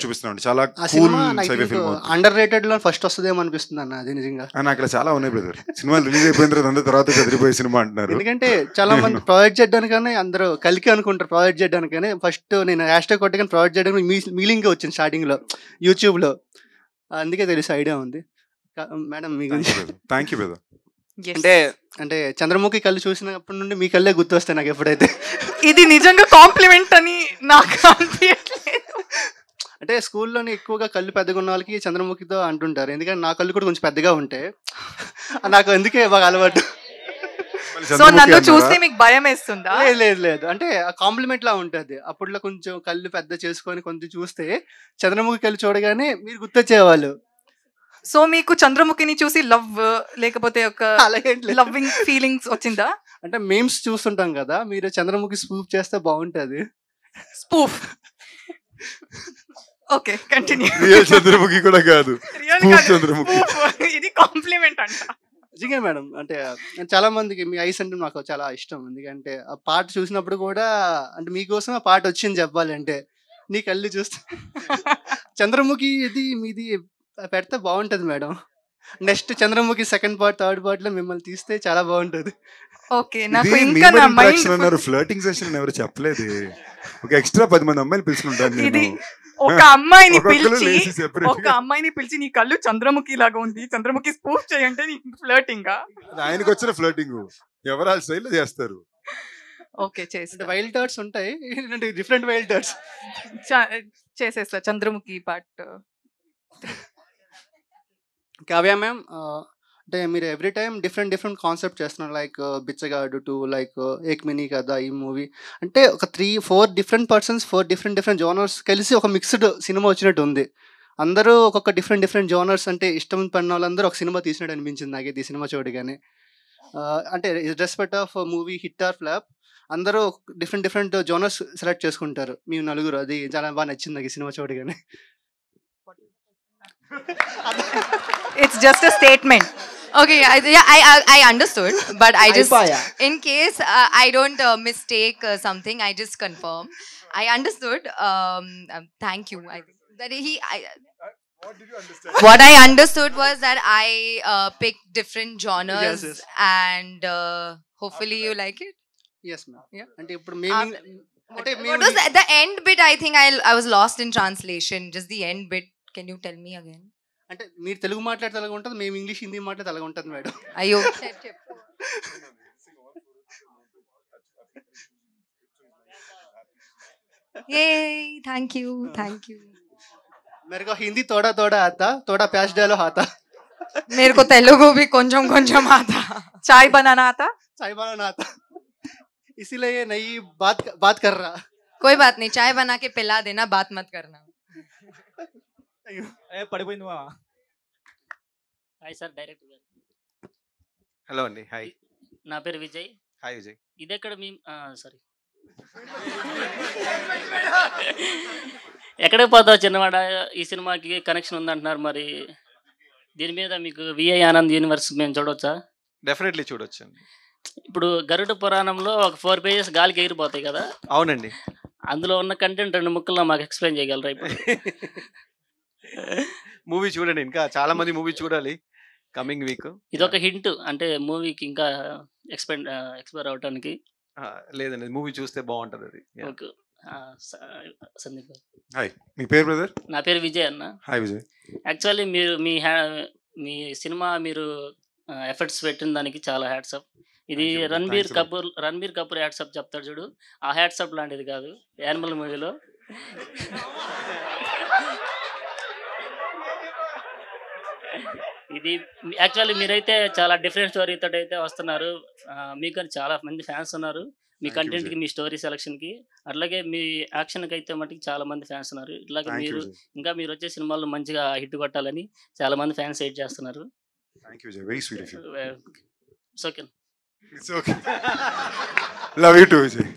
చూపిస్తున్నాడు. చాలా cool sci-fi film. Underrated లో ఫస్ట్ వస్తుందేమో అనిపిస్తుంది అన్న అది నిజంగా. అక్కడ చాలా ఉన్నాయి బ్రదర్. సినిమాలు రిలీజ్ అయిపోయిన తర్వాత చదిరిపోయే సినిమా అంటున్నారు. ఎందుకంటే చాలా మంది ప్రాజెక్ట్ చేయడానికనే అందరూ కలికి అనుకుంటారు ప్రాజెక్ట్ చేయడానికనే. ఫస్ట్ నేను హ్యాష్ట్యాగ్ కొట్టగానే ప్రాజెక్ట్ చేయడానికి మీలింగ్ వచ్చింది స్టార్టింగ్ లో యూట్యూబ్ లో. అందుకే తెలిసి ఐడియా ఉంది మేడం మీ గురించి. Thank you brother. అంటే చంద్రముఖి కళ్ళు చూసినప్పటి నుండి మీ కళ్ళే గుర్తొస్తాయి నాకు ఎప్పుడైతే. ఇది నిజంగా కాంప్లిమెంట్ అని నాకు అనిపించట్లేదు. అంటే స్కూల్లోని ఎక్కువగా కళ్ళు పెద్దగా ఉన్న వాళ్ళకి చంద్రముఖితో అంటుంటారు. ఎందుకంటే నా కళ్ళు కూడా కొంచెం పెద్దగా ఉంటాయి. నాకు అందుకే బాగా అలవాటు. సో నన్ను చూస్తే మీకు భయం వేస్తుందా? లేదు, అంటే కాంప్లిమెంట్ లా ఉంటుంది. అప్పట్లో కొంచెం కళ్ళు పెద్ద చేసుకొని కొంచెం చూస్తే చంద్రముఖి కళ్ళు చూడగానే మీరు గుర్తొచ్చేవాళ్ళు. సో మీకు చంద్రముఖిని చూసి లవ్ లేకపోతే ఒక లవ్వింగ్ ఫీలింగ్స్ వచ్చిందా? అంటే మేమ్స్ చూస్తుంటాం కదా, మీరు చంద్రముఖి స్పూఫ్ చేస్తే బాగుంటది. Spoof okay continue. Real Chandramukhi కూడా కాదు, చంద్రముఖి. ఇది కాంప్లిమెంట్ అంట. నిజంగా మేడం. అంటే చాలా మందికి మీ ఐస్ అంటే నాకు చాలా ఇష్టం. ఎందుకంటే ఆ పాట చూసినప్పుడు కూడా అంటే మీకోసం ఆ పాట వచ్చింది చెప్పాలి అంటే. నీ కళ్ళు చూస్తే చంద్రముఖి ఇది మీది పెడితే బాగుంటది madam. Next Chandramukhi second part third part లో మిమ్మల్ని తీస్తే చాలా బాగుంటది. ఓకే నాకు ఇంకా నా మైండ్ ఫ్లర్టింగ్ సెషన్ ఎవరు చెప్పలేదు. ఒక ఎక్స్ట్రా 10 మంది అమ్మాయిలు పిలుచుకుంటాను. ఇది ఒక అమ్మాయిని పిలిచి నీ కళ్ళు చంద్రముఖి లాగా ఉంది, చంద్రముఖి స్పూఫ్ చేయంటే నీ ఫ్లర్టింగ్. ఆయనకు వచ్చిన ఫ్లర్టింగ్ ఎవరు ఆ స్టైల్లో చేస్తారు. ఓకే చేస్తా. వైల్డ్ థాట్స్ ఉంటాయి, డిఫరెంట్ వైల్డ్ థాట్స్ చేసేస్తా. చంద్రముఖి పార్ట్. కావ్య మ్యామ్, అంటే మీరు ఎవ్రీ టైమ్ డిఫరెంట్ కాన్సెప్ట్ చేస్తున్నారు. లైక్ బిచ్చగాడు 2, లైక్ ఏక్ మినీ కదా ఈ మూవీ. అంటే ఒక 3-4 డిఫరెంట్ పర్సన్స్ 4 డిఫరెంట్ జోనర్స్ కలిసి ఒక మిక్స్డ్ సినిమా వచ్చినట్టు ఉంది. అందరూ ఒక్కొక్క డిఫరెంట్ జోనర్స్ అంటే ఇష్టం పడిన వాళ్ళందరూ ఒక సినిమా తీసినట్టు అనిపించింది నాకైతే ఈ సినిమా చూడగానే. అంటే respect of movie hit or flop అందరూ డిఫరెంట్ జోనర్స్ సెలెక్ట్ చేసుకుంటారు మీ నలుగురు. అది చాలా బాగా నచ్చింది నాకు ఈ సినిమా చూడగానే. It's just a statement. Okay, I understood, but I just, in case I don't mistake something, I just confirm. I understood. Thank you. I think that what did you understand? What I understood was that I picked different genres. Yes. And hopefully you like it. Yes, ma'am. Yeah. And what was the end bit? I think I was lost in translation. Just the end bit. Can you tell me again? అంటే మీరు తెలుగు మాట్లాడితే అలాగ ఉంటుంది, మేము English Hindi మాట్లాడితే అలాగ ఉంటుంది madam. అయ్యో. Yay, thank you. मेरे को हिंदी थोड़ा आता, थोड़ा प्याज डालो आता. मेरे को तेलुगु भी కొంచెం आता. चाय बनाना आता? चाय बनाना आता. इसीलिए ये नई बात कर रहा. कोई बात नहीं, चाय बना के पिला देना, बात मत करना. పడిపోయింది మా. హాయ్ సార్, డైరెక్టర్ గారు. హలో అండి. హాయ్, నా పేరు విజయ్. హాయ్ విజయ్. ఇది ఎక్కడ మీ సారీ ఎక్కడికి పోతావు చిన్నవాడ? ఈ సినిమాకి కనెక్షన్ ఉందంటున్నారు, మరి దీని మీద మీకు విఐ ఆనంద్ యూనివర్స్ మేము చూడవచ్చా? డెఫినెట్లీ చూడొచ్చు అండి. ఇప్పుడు గరుడ పురాణంలో ఒక 4 పేజెస్ గాలికి ఎగిరిపోతాయి కదా. అవునండి. అందులో ఉన్న కంటెంట్ 2 ముక్కల్లో మాకు ఎక్స్ప్లెయిన్ చేయగలరా ఇప్పుడు? మూవీ చూడండి, ఇంకా చాలా మంది మూవీ చూడాలి కమింగ్ వీక్. ఇదొక హింట్ అంటే మూవీకి ఇంకా ఎక్స్ప్లోర్ అవడానికి. లేదండి, మూవీ చూస్తే బాగుంటది అది. ఓకే. సందీప్ గారు. హాయ్, మీ పేరు బ్రదర్? నా పేరు విజయ్ అన్న. హాయ్ విజయ్. యాక్చువల్లీ మీరు మీ సినిమా మీరు ఎఫర్ట్స్ పెట్టిన దానికి చాలా హ్యాట్సప్. ఇది రణబీర్ కపూర్ హ్యాట్సప్ చెప్తాడు చూడు, ఆ హ్యాట్సప్ లాంటిది కాదు. యానిమల్ మూవీలో ఇది యాక్చువల్లీ మీరైతే చాలా డిఫరెంట్ స్టోరీతో అయితే వస్తున్నారు. మీకు చాలా మంది ఫ్యాన్స్ ఉన్నారు మీ కంటెంట్కి, మీ స్టోరీ సెలక్షన్కి. అట్లాగే మీ యాక్షన్కి అయితే మటుకు చాలా మంది ఫ్యాన్స్ ఉన్నారు. ఇట్లాగే మీరు వచ్చే సినిమాల్లో మంచిగా హిట్ కొట్టాలని చాలా మంది ఫ్యాన్స్ వెయిట్ చేస్తున్నారు. Love you to Vijay.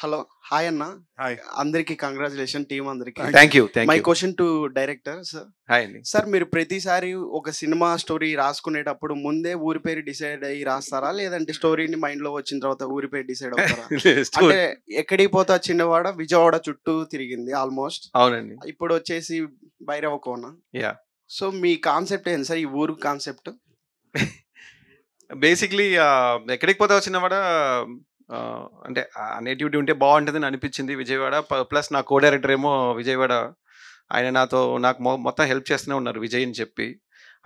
Hello, hi అన్న. హాయ్, అందరికి కంగ్రాచులేషన్, టీమ్ అందరికి. Thank you. My question to director sir. Hi అండి. సార్, మీరు ప్రతిసారి ఒక సినిమా స్టోరీ రాసుకునేటప్పుడు ముందే ఊరి పేరు డిసైడ్ అయ్యి రాస్తారా, లేదంటే స్టోరీని మైండ్ లో వచ్చిన తర్వాత ఊరి పేరు డిసైడ్ అవుతారా? అంటే ఎక్కడికి పోతా చిన్నవాడ విజయవాడ చుట్టూ తిరిగింది ఆల్మోస్ట్. అవునండి. ఇప్పుడు వచ్చేసి భైరవ కోన. యా. సో మీ కాన్సెప్ట్ ఏంటి సార్, ఈ ఊరు కాన్సెప్ట్? బేసిక్లీ ఎక్కడికి పోతా చిన్నవాడ అంటే నేటివిటీ ఉంటే బాగుంటుందని అనిపించింది విజయవాడ. ప్లస్ నా కో డైరెక్టర్ ఏమో విజయవాడ, ఆయన నాకు మొత్తం హెల్ప్ చేస్తూనే ఉన్నారు విజయ్ అని చెప్పి.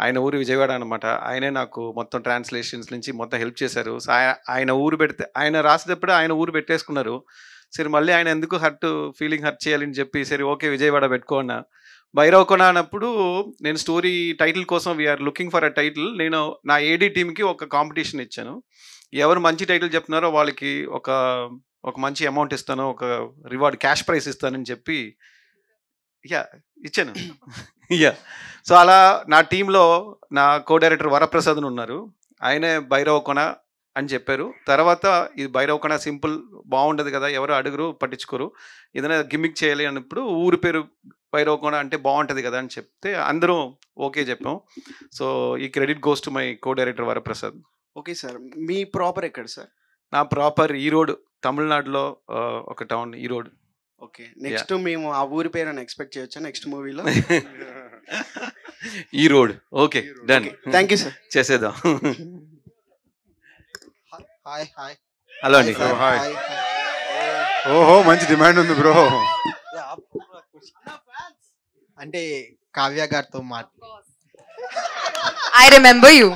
ఆయన ఊరు విజయవాడ అనమాట. ఆయనే నాకు మొత్తం ట్రాన్స్లేషన్స్ నుంచి మొత్తం హెల్ప్ చేశారు. సో ఆయన ఊరు పెడితే, ఆయన రాసేటప్పుడు ఆయన ఊరు పెట్టేసుకున్నారు. సరే మళ్ళీ ఆయన ఎందుకు ఫీలింగ్ హర్ట్ చేయాలని చెప్పి సరే ఓకే విజయవాడ పెట్టుకోన్నా. భైరవ కొన అన్నప్పుడు నేను స్టోరీ టైటిల్ కోసం we're looking for a title. నేను నా ఏడీ టీమ్కి ఒక కాంపిటీషన్ ఇచ్చాను. ఎవరు మంచి టైటిల్ చెప్తున్నారో వాళ్ళకి ఒక మంచి అమౌంట్ ఇస్తాను, ఒక రివార్డ్ క్యాష్ ప్రైజ్ ఇస్తానని చెప్పి ఇచ్చాను. సో అలా నా టీంలో నా కో డైరెక్టర్ వరప్రసాద్ ఉన్నారు. ఆయనే భైరవ కొన అని చెప్పారు. తర్వాత ఇది భైరవ కొన సింపుల్ బాగుండదు కదా, ఎవరు అడుగురు పట్టించుకోరు, ఏదైనా గిమ్మిక్ చేయాలి అన్నప్పుడు ఊరి పేరు భైరవ కొన అంటే బాగుంటుంది కదా అని చెప్తే అందరూ ఓకే చెప్పాం. సో ఈ credit goes to my co director Varaprasad. Okay sir, me proper ఎక్కడ సార్? నా ప్రాపర్ ఈరోడ్, తమిళనాడులో ఒక టౌన్ ఈరోడ్. ఓకే, నెక్స్ట్ మేము ఆ ఊరి పేరు అని ఎక్స్పెక్ట్ చేయొచ్చా నెక్స్ట్ మూవీలో? ఈరోడ్. Okay, done. Thank you sir. చేసేద్దాం. Hi hi. హలో అండి. హాయ్. ఓహో, మంచి డిమాండ్ ఉంది బ్రో. అంటే కావ్య గారితో I remember you.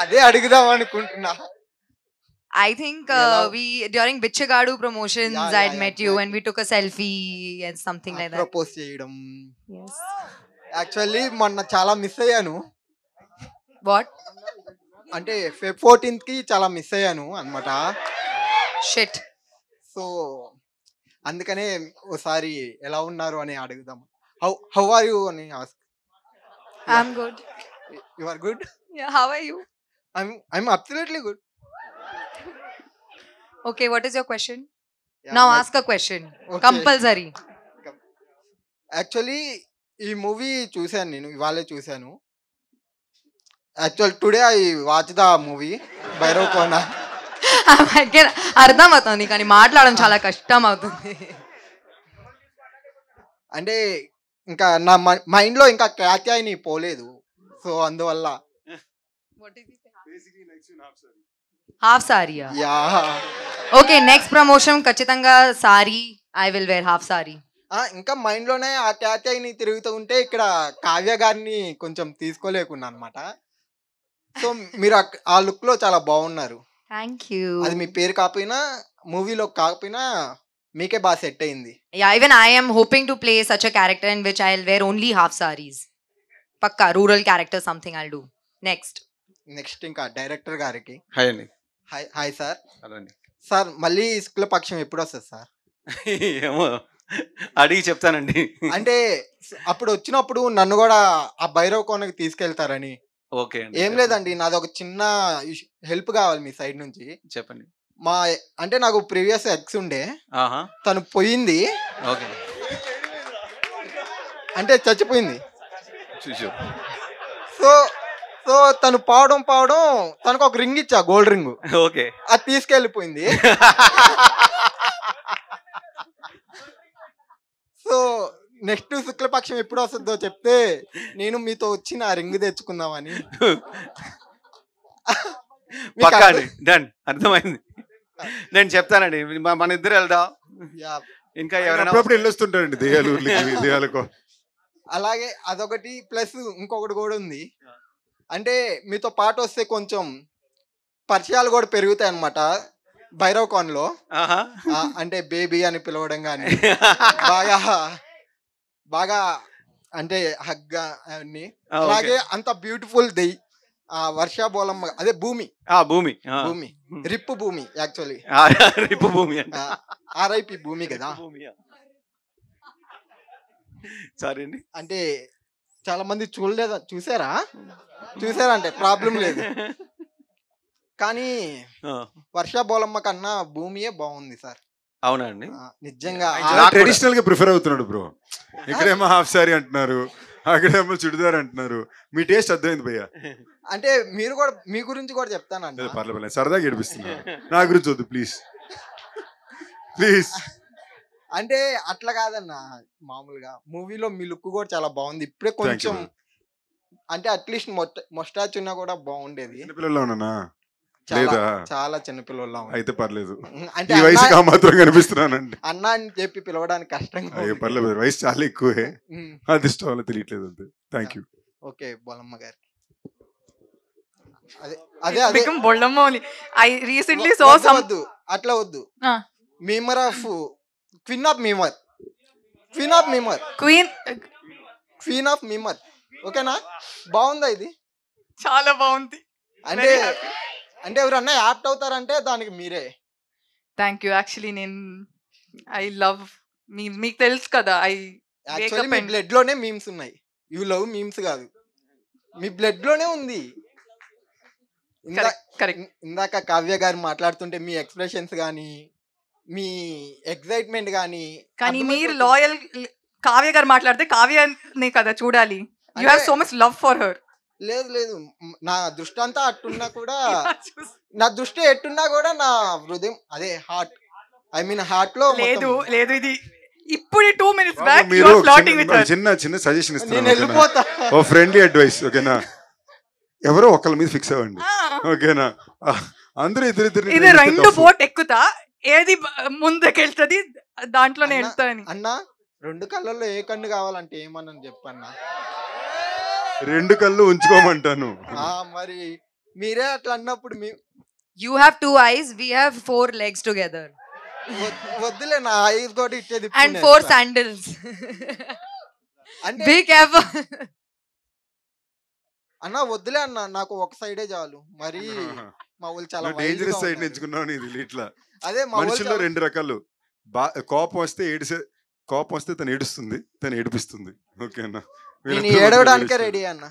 అదే అడుగుదాం అనుకుంటున్నా. I think we during Bichagadu promotions I'd met you and we took a selfie and something like that. Propose చేయడం. Yes. యాక్చువల్లీ మొన్న చాలా మిస్ అయ్యాను. What? అంటే Feb 14th కి చాలా మిస్ అయ్యాను అన్నమాట. Shit. సో అందుకనే ఒకసారి ఎలా ఉన్నారు అని అడుగుదాం. How are you అని ask. I'm good. You are good? Yeah, how are you? I'm absolutely good. Okay, what is your question? Yeah, now ask a question. Okay. Compulsory. Actually ఈ movie చూశాను, నేను ఇవాళే చూశాను. Actual today I watch the movie Bhairava Kona. అర్థం అవుతుంది కానీ మాట్లాడడం చాలా కష్టం అవుతుంది. అంటే ఇంకా నా మైండ్లో ఇంకా క్యాత్యాయిని పోలేదు, సో అందువల్ల. హాఫ్ సారీయా? యా. ఓకే, నెక్స్ట్ ప్రమోషన్ ఖచ్చితంగా sari. I will wear half sari. ఇంకా మైండ్లోనే ఆ క్యాత్యాయిని తిరుగుతూ ఉంటే ఇక్కడ కావ్య గారిని కొంచెం తీసుకోలేకున్నా అనమాట. సో మీరు ఆ లుక్లో చాలా బాగున్నారు. Thank you. అది మీ పేరు కాకపోయినా మూవీలో కాకపోయినా మీకే బాగా సెట్ అయింది. Yeah, even I am hoping to play such a character in which I'll wear only half sarees. Pakka rural character something I'll do. Next ఇంకా డైరెక్టర్ గారికి. హాయ్ అండి. Hi sir. హలో అండి. సార్ మళ్ళీ శుక్లపక్షం ఎప్పుడు వస్తుంది sir? ఏమో అడిగి చెప్తానండి. అంటే అప్పుడు వచ్చినప్పుడు నన్ను కూడా ఆ భైరవ కోనకి తీసుకెళ్తారని. ఓకే అండి. ఏం లేదండి, నాది ఒక చిన్న హెల్ప్ కావాలి మీ సైడ్ నుంచి. చెప్పండి. అంటే నాకు ప్రీవియస్ ఎక్స్ ఉండే, తను పోయింది. ఓకే. అంటే చచ్చిపోయింది. చూసు. సో సో తను పావడం తనకు ఒక రింగ్ ఇచ్చా, గోల్డ్ రింగ్. ఓకే. అది తీసుకెళ్ళిపోయింది. సో నెక్స్ట్ శుక్లపక్షం ఎప్పుడు వస్తుందో చెప్తే నేను మీతో వచ్చి నా రింగ్ తెచ్చుకుందామని. పక్కాండి, డన్, అర్థమైంది. నేను చెప్తానండి, మన ఇద్దరు వెళ్దాం. ఇంకా ఎవరైనా అప్పుడప్పుడు వెళ్ళొస్తుంటారండి దెయ్యాలు దెయ్యాలకు. అలాగే అదొకటి, ప్లస్ ఇంకొకటి కూడా ఉంది. అంటే మీతో పాటు వస్తే కొంచెం పరిచయాలు కూడా పెరుగుతాయి అన్నమాట. భైరవ్ కాన్ లో అంటే బేబీ అని పిలవడం కానీ బాగా అంటే హగ్గా అన్ని. అలాగే అంత బ్యూటిఫుల్ దెయ్యి వర్ష బోలమ్మ, అదే భూమి రిప్పు భూమి, యాక్చువల్లీ రిప్పు భూమి, ఆర్ఐపి భూమి కదా. సారీ అండి. అంటే చాలా మంది చూసారా అంటే ప్రాబ్లం లేదు, కానీ వర్ష బోలమ్మ కన్నా భూమియే బాగుంది సార్. అవునండి, నిజంగా ట్రెడిషనల్ గా ప్రిఫర్ అవుతున్నాడు బ్రో. ఇక్కడేమో హాఫ్ సారీ అంటున్నారు, అక్కడేమో చుడిదార్ అంటున్నారు. మీ టేస్ట్ అర్థమైంది భయ్యా. అంటే మీరు కూడా మీ గురించి కూడా చెప్తానండి. పర్లేదు, సరదాగా ఏడిపిస్తున్నారు. నా గురించి వద్దు ప్లీజ్ ప్లీజ్. అంటే అట్లా కాదన్న, మామూలుగా మూవీలో మీ లుక్ కూడా చాలా బాగుంది. ఇప్పుడే కొంచెం అంటే అట్లీస్ట్ మొస్టాచ్ ఉన్నా కూడా బాగుండేది. చిన్నపిల్లల్లో ఉన్నానా? చాలా చిన్నపిల్లల్లో అయితే పర్లేదు. అంటే ఈ వయసుకి ఆ మాత్రం కనిపిస్తున్నానండి. అన్న అని చెప్పి పిలవడానికి కష్టంగా. పర్లేదు, వయసు చాలా ఎక్కువే, అది ఇష్టం వల్ల తెలియట్లేదు అంతే. Thank you. ఓకే బోలమ్మ గారికి. అదే Bollamma I recently saw some. అట్లా వద్దు. Memer of queen of memer, queen of memer. ఓకేనా? బాగుందా ఇది? చాలా బాగుంది. అంటే ఎవరన్నా యాప్ట్ అవుతారంటే దానికి మీరే. Thank you. యాక్చువల్లీ నేను ఐ లవ్ మీమ్స్. మీకు తెలుసు కదా, యాక్చువల్లీ మీ బ్లడ్ లోనే మీమ్స్ ఉన్నాయి. యూ లవ్ మీమ్స్ కాదు, మీ బ్లడ్ లోనే ఉంది. ఇందాక కావ్య గారు మాట్లాడుతుంటే మీ ఎక్స్ప్రెషన్స్ కానీ మీ ఎక్సైట్మెంట్ కానీ మీరు లాయల్. కావ్య గారు మాట్లాడితే కావ్యనే కదా చూడాలి. You have so much love for her. లేదు, నా దృష్టి అంతా అట్టున్నా కూడా, నా దృష్టి ఎట్టున్నా కూడా నా హృదయం అదే హార్ట్, ఐ మీన్ హార్ట్ లో లేదు. ఇది ఇప్పుడు 2 minutes back you are flirting with her. చిన్న సజెషన్ ఇస్తాను. నేను వెళ్ళిపోతా. ఓ ఫ్రెండ్లీ అడ్వైస్, ఓకేనా? ఎవరో ఒకళ్ళ మీద ఫిక్స్ అవ్వండి, ఓకేనా? అందరూ ఇద్దరు ఇది 2 బోట్ ఎక్కుతా, ఏది ముందుకెళ్తుంది దాంట్లోనే వెళ్తాను. అన్నా 2 కళ్ళల్లో ఏ కన్ను కావాలంటే ఏమన్నా చెప్పన్నా? 2 కళ్ళు ఉంచుకోమంటాను. మరి మీరే అట్లా అన్నప్పుడు You have 2 eyes, we have 4 legs together. వద్దులే, నా ఐస్ కూడా ఇచ్చేది. And 4 sandals. Be careful. అన్నా వద్దులే అన్న, నాకు ఒక సైడే చాలు. మరి మా ఊళ్ళు చాలా డేంజరస్ సైడ్ ఎంచుకున్నావు. ఇది ఇట్లా అదే మనుషుల్లో 2 రకాలు. కోపం వస్తే తను ఏడుస్తుంది, తను ఏడిపిస్తుంది, ఓకేనా? నేను ఏడవడానికే రెడీ అన్న.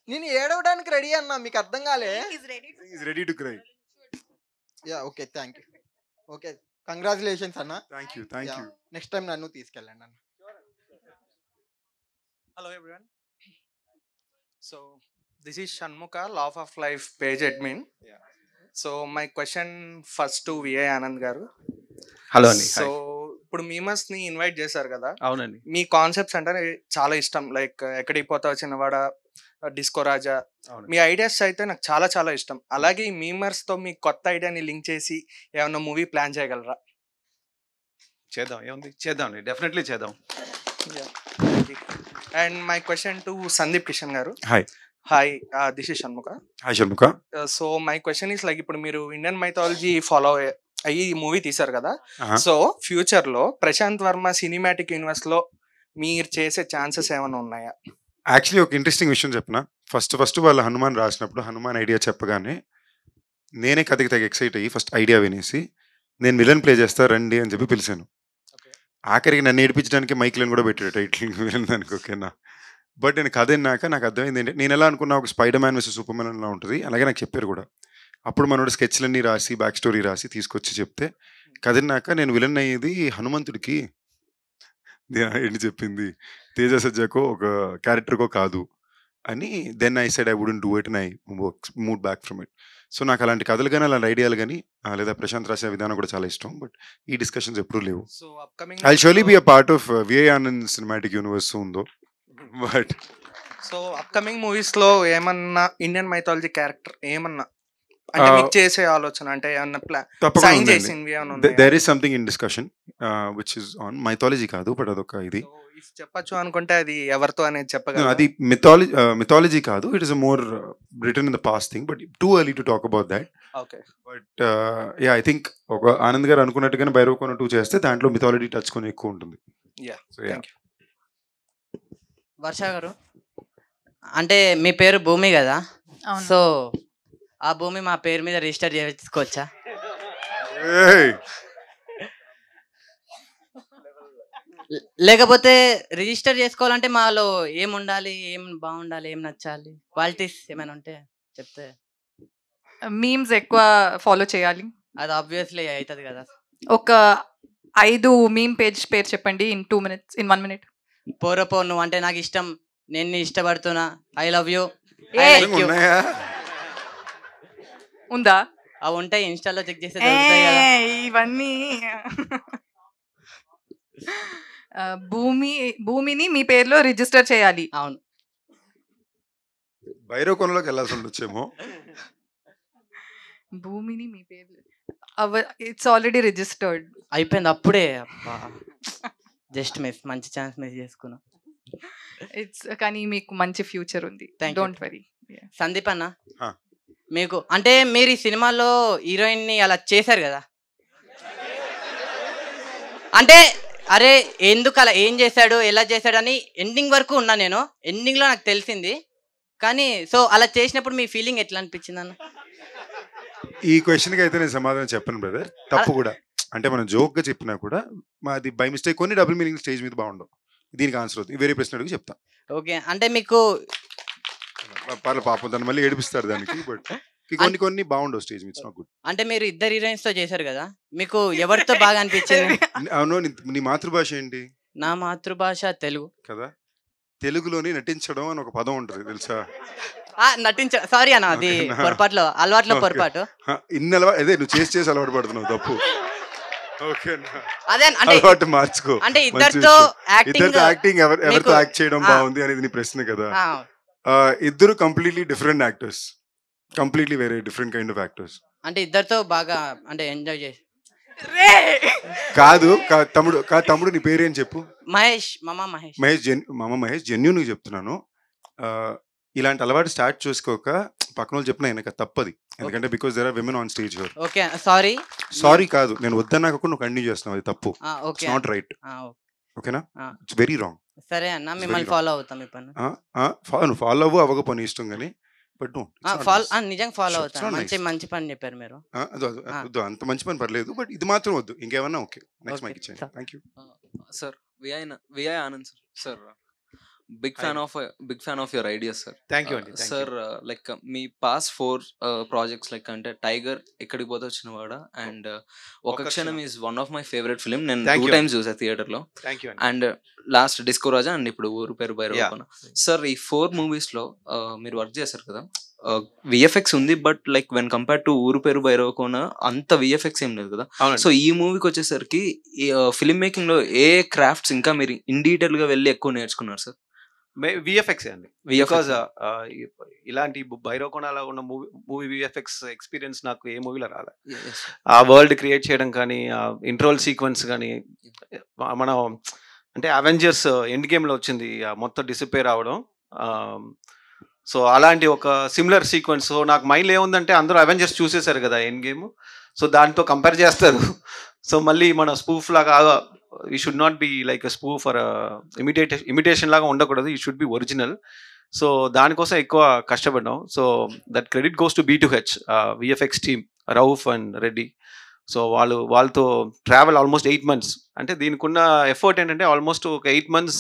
నేను ఏడవడానికి రెడీ అన్నా, మీకు అర్థం కాలే? Ready to cry. Okay, thank you. Okay, congratulations అన్న. Thank you. నెక్స్ట్ టైం నన్ను తీసుకెళ్ళండి అన్న. Hello everyone. So this is Shanmuka, Law of Life page admin. So my question first to VA Anand garu. Hello అండి. So ఇప్పుడు memers ని invite చేశారు కదా. అవునండి. మీ కాన్సెప్ట్స్ అంటే చాలా ఇష్టం. లైక్ ఎక్కడికి పోతావు చిన్నవాడ, డిస్కో రాజా, మీ ఐడియాస్ అయితే నాకు చాలా చాలా ఇష్టం. అలాగే ఈ మీమర్స్ తో మీ కొత్త ఐడియాని లింక్ చేసి ఏమన్నా మూవీ ప్లాన్ చేయగలరా? చేద్దాం, ఏముంది, చేద్దాం, డెఫినెట్లీ చేద్దాం. And my question to Sandeep Kishan garu. Hi, this is Shanmukha. Hi Shanmukha. So my question is like, ఇప్పుడు మీరు ఇండియన్ మైథాలజీ ఫాలో అయ్యి మూవీ తీశారు కదా. సో ఫ్యూచర్ లో ప్రశాంత్ వర్మ సినిమాటిక్ యూనివర్స్ లో మీరు చేసే ఛాన్సెస్ ఏమైనా ఉన్నాయా? యాక్చువల్లీ ఒక ఇంట్రెస్టింగ్ విషయం చెప్పిన. ఫస్ట్ వాళ్ళు హనుమాన్ రాసినప్పుడు హనుమాన్ ఐడియా చెప్పగానే నేనే కథకి తగ్గ ఎక్సైట్ అయ్యి ఫస్ట్ ఐడియా వినేసి నేను విలన్ ప్లే చేస్తా రండి అని చెప్పి పిలిచాను. ఆఖరికి నన్ను ఏడిపించడానికి మైక్లను కూడా పెట్టాడు టైటిల్ విలన్ దానికి, ఓకేనా? బట్ నేను కథ విన్నాక నాకు అర్థమైంది ఏంటంటే, నేను ఎలా అనుకున్నా ఒక spider man versus super man అలా ఉంటుంది. అలాగే నాకు చెప్పారు కూడా. అప్పుడు మనోడు స్కెచ్లన్నీ రాసి బ్యాక్ స్టోరీ రాసి తీసుకొచ్చి చెప్తే కథ విన్నాక నేను విలన్ అయ్యేది హనుమంతుడికి ఏంటి చెప్పింది, తేజ సజ్జాకో ఒక క్యారెక్టర్కో కాదు అని. Then I said I wouldn't do it and I move back from it. So నాకు అలాంటి కథలు కానీ అలాంటి ఐడియాలు కానీ లేదా ప్రశాంత్ రాసే విధానం కూడా చాలా ఇష్టం. బట్ ఈ డిస్కషన్స్ ఎప్పుడూ లేవు. I surely be a part of VI Anand cinematic universe ఉందో. బట్ సో అప్కమింగ్ మూవీస్ లో ఏమన్నా ఇండియన్ మైథాలజీ క్యారెక్టర్ ఏమన్నా అంటే మీకు చేసే ఆలోచన అంటే ఏమన్నా సైన్ చేసింది ఏమన్నా there is something in discussion which is on mythology కాదు, బట్ అదొక ఇది చెప్పచ్చు అనుకుంటే అది ఎవరితో అనేది చెప్పగలరా? అది mythology కాదు. It is more return in the past thing, but too early to talk about that. Okay. But yeah I think ఒక ఆనంద్ గారు అనుకున్నట్టుగానే భైరవకోన 2 చేస్తే దాంట్లో మిథాలజీ టచ్ కొని ఎక్కువ ఉంటుంది. So yeah. వర్ష గారు, అంటే మీ పేరు భూమి కదా, సో ఆ భూమి మా పేరు మీద రిజిస్టర్ చేసుకోవచ్చా? లేకపోతే రిజిస్టర్ చేసుకోవాలంటే మాలో ఏం ఉండాలి, ఏం బాగుండాలి, ఏం నచ్చాలి, క్వాలిటీస్ ఏమైనా ఉంటే చెప్తే. మీమ్స్ ఎక్కువ ఫాలో చేయాలి. అది ఆబ్వియస్లీ అవుతుంది కదా. ఒక 5 మీమ్ పేరు చెప్పండి ఇన్ 2 minutes, ఇన్ 1 minute. పోరపో నువ్వు అంటే నాకు ఇష్టం, నేను ఇష్టపడుతున్నా, ఐ లవ్ యూ, ఉందా? అవి ఉంటాయి, ఇన్స్టాలో చెక్ చేస్తే ఇవన్నీ. భూమిని మీ పేరులో రిజిస్టర్ చేయాలి. అవును. భైరవకోనలోకి వెళ్ళాల్సి ఉండొచ్చేమో. భూమిని మీ పేరు ఇట్స్ ఆల్రెడీ రిజిస్టర్డ్ అయిపోయింది అప్పుడే. జస్ట్ మిస్, మంచి ఛాన్స్ మిస్ చేసుకున్నా. ఇట్స్ కానీ మీకు మంచి ఫ్యూచర్ ఉంది, డోంట్ వరీ. సందీప్ అన్న, మీకు అంటే మీరు ఈ సినిమాలో హీరోయిన్ ని అలా చేశారు కదా, అంటే అరే ఎందుకు అలా, ఏం చేశాడు, ఎలా చేశాడు అని ఎండింగ్ వరకు ఉన్నా నేను. ఎండింగ్ లో నాకు తెలిసింది, కానీ సో అలా చేసినప్పుడు మీ ఫీలింగ్ ఎట్లా అనిపించింది అన్న? ఈ క్వశ్చన్కి అయితే నేను సమాధానం చెప్పను బ్రదర్. తప్పు కూడా, అంటే మనం జోక్గా చెప్పినా కూడా మాది బై మిస్టేక్ కొన్ని డబుల్ మీనింగ్ స్టేజ్ మీద బాగుండవు. దీనికి ఆన్సర్ అవుతుంది, వేరే ప్రశ్న అడుగు చెప్తా. ఓకే. అంటే మీకు పర్లేదు, పాపం దాన్ని మళ్ళీ ఏడిపిస్తారు దానికి, బట్ కొన్ని బాగుండవు స్టేజ్ మీద. Not good. అంటే మీరు 2 హీరోయిన్స్ తో చేశారు కదా, మీకు ఎవరితో బాగా అనిపించింది? అవును. నీ మాతృభాష ఏంటి? నా మాతృభాష తెలుగు కదా. తెలుగులోని నటించడం అని ఒక పదం ఉంటుంది తెలుసా? సారీ అన్న, అది పొరపాట్లో, అలవాట్లో పొరపాటు. అదే నువ్వు చేసి అలవాటు పడుతున్నావు, తప్పు. అదే అలవాటు మార్చుకో. అంటే ఇద్దరితో యాక్టింగ్ ఎవరితో యాక్ట్ చేయడం బాగుంది అనేది నీ ప్రశ్న కదా. ఇద్దరు కంప్లీట్లీ డిఫరెంట్ యాక్టర్స్, కంప్లీట్లీ వేరే డిఫరెంట్ కైండ్ ఆఫ్ యాక్టర్స్. అంటే ఇద్దరితో బాగా అంటే ఎంజాయ్ చేసి. కాదు తమ్ముడు, నీ పేరేం చెప్పు? మహేష్. మామ మహేష్. జెన్యూన్గా చెప్తున్నాను, ఇలాంటి అలవాటు స్టార్ట్ చేసుకోక పక్కన వాళ్ళు చెప్పిన ఆయనక తప్పది. ఎందుకంటే because there are women on stage here. Okay. Sorry కాదు, నేను వద్దన్నాక నువ్వు కంటిన్యూ చేస్తున్నావు, అది తప్పు. It's not right. ఓకేనా? It's very wrong. సరే అన్న, మిమ్మల్ని ఫాలో అవుతాం. ఫాలో అవ్వకపోనీ ఇష్టం కానీ, బట్ నిజంగా ఫాలో అవుతాను. మంచి పని చెప్పారు మీరు. అంత మంచి పని పర్లేదు, బట్ ఇది మాత్రం వద్దు, ఇంకేమన్నా ఓకే. నెక్స్ట్ మైక్ ఇచ్చేయండి. Thank you sir. VI Anand sir, big fan of your ideas sir. Thank you అండి సార్. లైక్ మీ పాస్ట్ 4 ప్రాజెక్ట్స్ లైక్ అంటే Tiger, Ekkadiki Pothe Vachinavada and Okka Kshanam is one of my favourite film. నేను 2 times చూసా థియేటర్ లో. And last disco Raja and ఇప్పుడు ఊరు పేరు Bhairavakona. Sir ఈ 4 movies లో మీరు వర్క్ చేశారు కదా, విఎఫ్ఎక్స్ ఉంది, but like when compare to ఊరు పేరు భైరవకోన అంత విఎఫ్ఎక్స్ ఏం లేదు కదా. సో ఈ మూవీకి వచ్చేసరికి ఫిల్మ్ మేకింగ్ లో ఏ క్రాఫ్ట్స్ ఇంకా మీరు ఇన్ డీటెయిల్ గా వెళ్ళి ఎక్కువ నేర్చుకున్నారు సార్? విఎఫ్ఎక్స్ అండి. బికాజ్ ఇలాంటి భైరవకోనలో ఉన్న మూవీ విఎఫ్ఎక్స్ ఎక్స్పీరియన్స్ నాకు ఏ మూవీలో రాలే. ఆ వరల్డ్ క్రియేట్ చేయడం కానీ, ఇంట్రోల్ సీక్వెన్స్ కానీ, మనం అంటే అవెంజర్స్ ఎండ్ గేమ్లో వచ్చింది మొత్తం డిసిపేర్ అవడం. సో అలాంటి ఒక సిమిలర్ సీక్వెన్స్. సో నాకు మైండ్లో ఏముందంటే అందరూ అవెంజర్స్ చూసేశారు కదా ఎండ్ గేమ్, సో దాంతో కంపేర్ చేస్తారు. సో మళ్ళీ మన స్పూఫ్ లాగా we should not be like a spoof for imitation లాగా ఉండకూడదు, ఈ షుడ్ బి ఒరిజినల్. సో దానికోసం ఎక్కువ కష్టపడ్డాం. So that credit goes to B2H VFX team, Rauf and Reddy. So వాళ్ళతో ట్రావెల్ ఆల్మోస్ట్ 8 months. అంటే దీనికి ఉన్న ఎఫర్ట్ ఏంటంటే ఆల్మోస్ట్ ఒక 8 months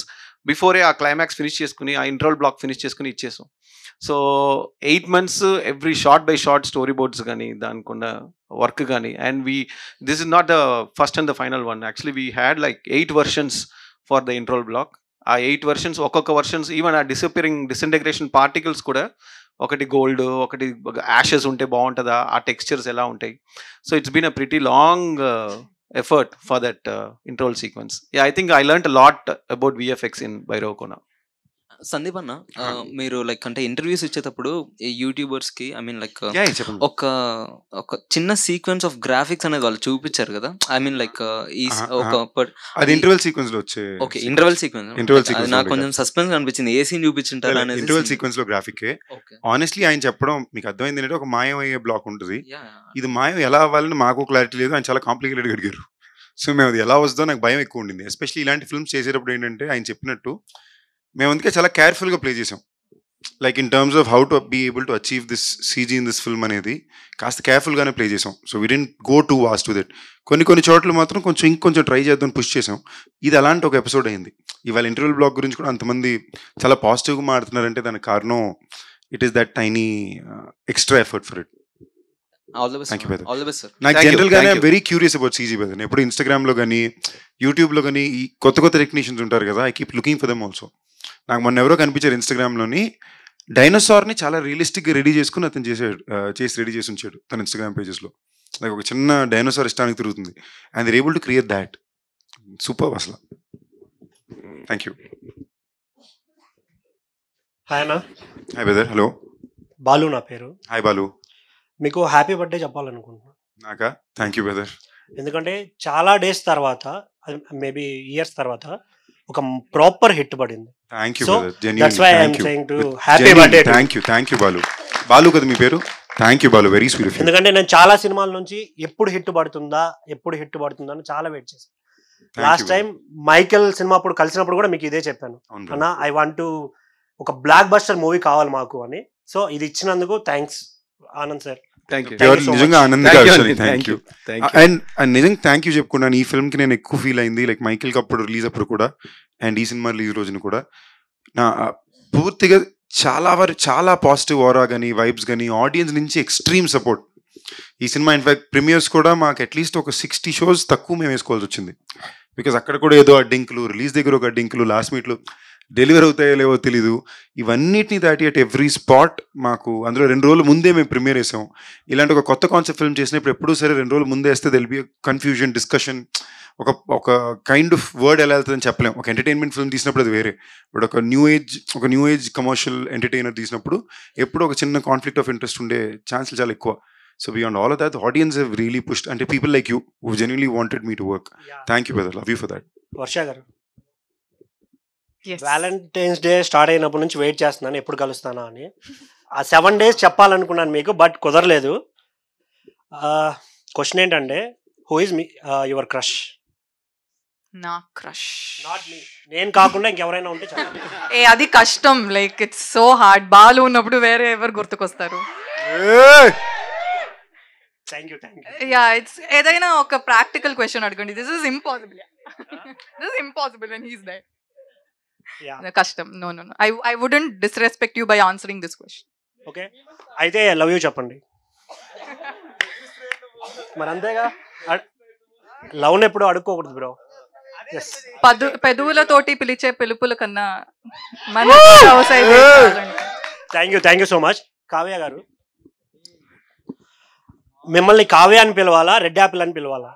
బిఫోరే ఆ క్లైమాక్స్ ఫినిష్ చేసుకుని, ఆ ఇంట్రోల్ బ్లాక్ ఫినిష్ చేసుకుని ఇచ్చేసాం. So 8 months every shot by shot story boards కానీ, దానికి ఉన్న వర్క్ కానీ. And this is not the first and the final one. Actually we had like 8 versions for the interval block. ఆ 8 versions, ఒక్కొక్క versions, even ఆ డిసింటెగ్రేషన్ particles కూడా ఒకటి gold, ఒకటి యాషెస్ ఉంటే బాగుంటుందా, ఆ టెక్స్చర్స్ ఎలా ఉంటాయి. So it's been a pretty long effort for that interval sequence. I think I learned lot about VFX in Bhairavakona. Sandeep అన్న, మీరు లైక్ అంటే ఇంటర్వ్యూస్ ఇచ్చేటప్పుడు యూట్యూబర్స్ కి ఐ మీన్ లైక్ ఒక చిన్న సీక్వెన్స్ ఆఫ్ గ్రాఫిక్స్ అనేది వాళ్ళు చూపించారు కదా. ఐ మీన్ లైక్ ఈ అది ఇంటర్వెల్ సీక్వెన్స్ లో వచ్చే. ఓకే, ఇంటర్వెల్ సీక్వెన్స్ నాకు కొంచెం సస్పెన్స్ అనిపించింది. ఏ సీన్ చూపించుంటారు అనేది. ఇంటర్వెల్ సీక్వెన్స్ లో గ్రాఫిక్ ఆనెస్ట్లీ ఆయన చెప్పడం మీకు అర్థమైంది ఏంటంటే, ఒక మాయం అయ్యే బ్లాక్ ఉంటుంది, ఇది మాయం ఎలా అవ్వాలని మాకు క్లారిటీ లేదు, ఆయన చాలా కాంప్లికేటెడ్ అడిగారు. సో మేము అది ఎలా వస్తుందో నాకు భయం ఎక్కువ ఉండింది. ఎస్పెషల్లీ ఇలాంటి ఫిల్మ్స్ చేసేటప్పుడు ఏంటంటే, ఆయన చెప్పినట్టు మేము అందుకే చాలా కేర్ఫుల్గా ప్లే చేసాం. Like in terms of how to be able to achieve this CG in this film అనేది కాస్త కేర్ఫుల్గానే ప్లే చేసాం. So we didn't go to waste to that. కొన్ని చోట్ల మాత్రం ఇంకొంచెం ట్రై చేద్దాం పుష్ చేసాం. ఇది అలాంటి ఒక ఎపిసోడ్ అయింది. ఇవాళ ఇంటర్వెల్ బ్లాగ్ గురించి కూడా అంతమంది చాలా పాజిటివ్గా మాట్లాడుతున్నారంటే దానికి కారణం it is that tiny extra effort for it. నాకు జనరల్ గానే very curious about CG brother. ఎప్పుడు ఇన్స్టాగ్రామ్ లో కానీ యూట్యూబ్ లో కానీ ఈ కొత్త టెక్నీషియన్స్ ఉంటారు కదా, I keep looking for them also. నాకు మొన్న ఎవరో కనిపించారు ఇన్స్టాగ్రామ్ లోని, డైనోసార్ ని చాలా రియలిస్టిక్ గా రెడీ చేసుకుని అతను చేసి రెడీ చేసి ఉంచాడు తన ఇన్స్టాగ్రామ్ పేజెస్ లో. లైక్ ఒక చిన్న డైనోసార్ ఇష్టానికి తిరుగుతుంది, and they able to create that. Super అసలు. Thank you. హాయ్ అన్న. Hi brother. హలో. బాలు నా పేరు. హాయ్ బాలు. మీకు హ్యాపీ బర్త్డే చెప్పాలనుకుంటున్నాను. నాకా? Thank you brother. ఎందుకంటే చాలా డేస్ తర్వాత, మేబీ ఇయర్స్ తర్వాత ఒక ప్రాపర్ హిట్ పడింది. Thank you so brother. That's why I am saying to happy birthday. Thank you Balu. Balu కదా మీ పేరు? Thank you Balu, very sweet. ఎందుకంటే నేను చాలా సినిమాల నుంచి ఎప్పుడు హిట్ పడుతుందా అని చాలా వెయిట్ చేశాను. లాస్ట్ టైం మైకెల్ సినిమా అప్పుడు కలిసినప్పుడు కూడా మీకు ఇదే చెప్పాను, అన్న ఐ వాంట్ టు ఒక బ్లాక్ బస్టర్ మూవీ కావాలి మాకు అని. సో ఇది ఇచ్చినందుకు థ్యాంక్స్ ఆనంద్ సార్. నిజంగా ఆనందంగా థ్యాంక్ యూ. అండ్ నిజంగా థ్యాంక్ యూ చెప్పుకున్నాను. ఈ ఫిల్మ్ కి నేను ఎక్కువ ఫీల్ అయింది, లైక్ మైకిల్ అప్పుడు రిలీజ్ అప్పుడు కూడా, అండ్ ఈ సినిమా రిలీజ్ రోజున కూడా నా పూర్తిగా చాలా పాజిటివ్ ఆరా కానీ వైబ్స్ కానీ ఆడియన్స్ నుంచి ఎక్స్ట్రీమ్ సపోర్ట్. ఈ సినిమా ఇన్ఫాక్ట్ ప్రీమియర్స్ కూడా మాకు అట్లీస్ట్ ఒక 60 షోస్ తక్కువ మేము వేసుకోవాల్సి వచ్చింది. బికాస్ అక్కడ కూడా ఏదో అడ్డింకులు, రిలీజ్ దగ్గర ఒక అడ్డింకులు, లాస్ట్ మినిట్లో డెలివరీ అవుతాయో లేవో తెలీదు, ఇవన్నిటిని దాటి అట్ ఎవ్రీ స్పాట్ మాకు అందులో 2 రోజుల ముందే మేము ప్రీమియర్ వేసాం. ఇలాంటి ఒక కొత్త కాన్సెప్ట్ ఫిల్మ్ చేసినప్పుడు ఎప్పుడూ సరే 2 రోజులు ముందే వేస్తే దెల్ బి కన్ఫ్యూజన్, డిస్కషన్, ఒక కైండ్ ఆఫ్ వర్డ్ ఎలా వెళ్తుందని చెప్పలేం. ఒక ఎంటర్టైన్మెంట్ ఫిల్మ్ తీసినప్పుడు అది వేరే, బట్ ఒక న్యూ ఏజ్ కమర్షియల్ ఎంటర్టైనర్ తీసినప్పుడు ఎప్పుడు ఒక చిన్న కాన్ఫ్లిక్ట్ ఆఫ్ ఇంట్రెస్ట్ ఉండే ఛాన్సులు చాలా ఎక్కువ. So beyond all of that, the audience have really pushed, and people like you who genuinely wanted me to work. Thank you brother, love you for that. వర్ష గారు, Valentine's day start అయినప్పటి నుంచి wait చేస్తున్నాను ఎప్పుడు కలుస్తానా అని. ఆ 7 days చెప్పాలనుకున్నాను మీకు, but కుదరలేదు. క్వశ్చన్ ఏంటంటే, హూ ఇస్ యువర్ క్రష్? నా క్రష్ నాట్ మీ, నేను కాకుండా ఇంకెవరైనా ఉంటే చెప్పండి. అది కష్టం, like it's so hard. Balu ఉన్నప్పుడు వేరే ఎవరు గుర్తుకొస్తారు? యా, ఇట్స్ ఏదైనా ఒక ప్రాక్టికల్ క్వశ్చన్ అడగండి. This is impossible. when he is there. కష్టం. No I wouldn't disrespect you by answering this question. Okay, అయితే లవ్ యూ చెప్పండి. మరి అంతేగా, లవ్ ఎప్పుడు అడుక్కోకూడదు బ్రో. పెదవులతోటి పిలిచే పిలుపుల కన్నా thank you so much. Kavya గారు, మిమ్మల్ని కావ్య అని పిలవాలా, రెడ్ యాపిల్ అని పిలవాలా?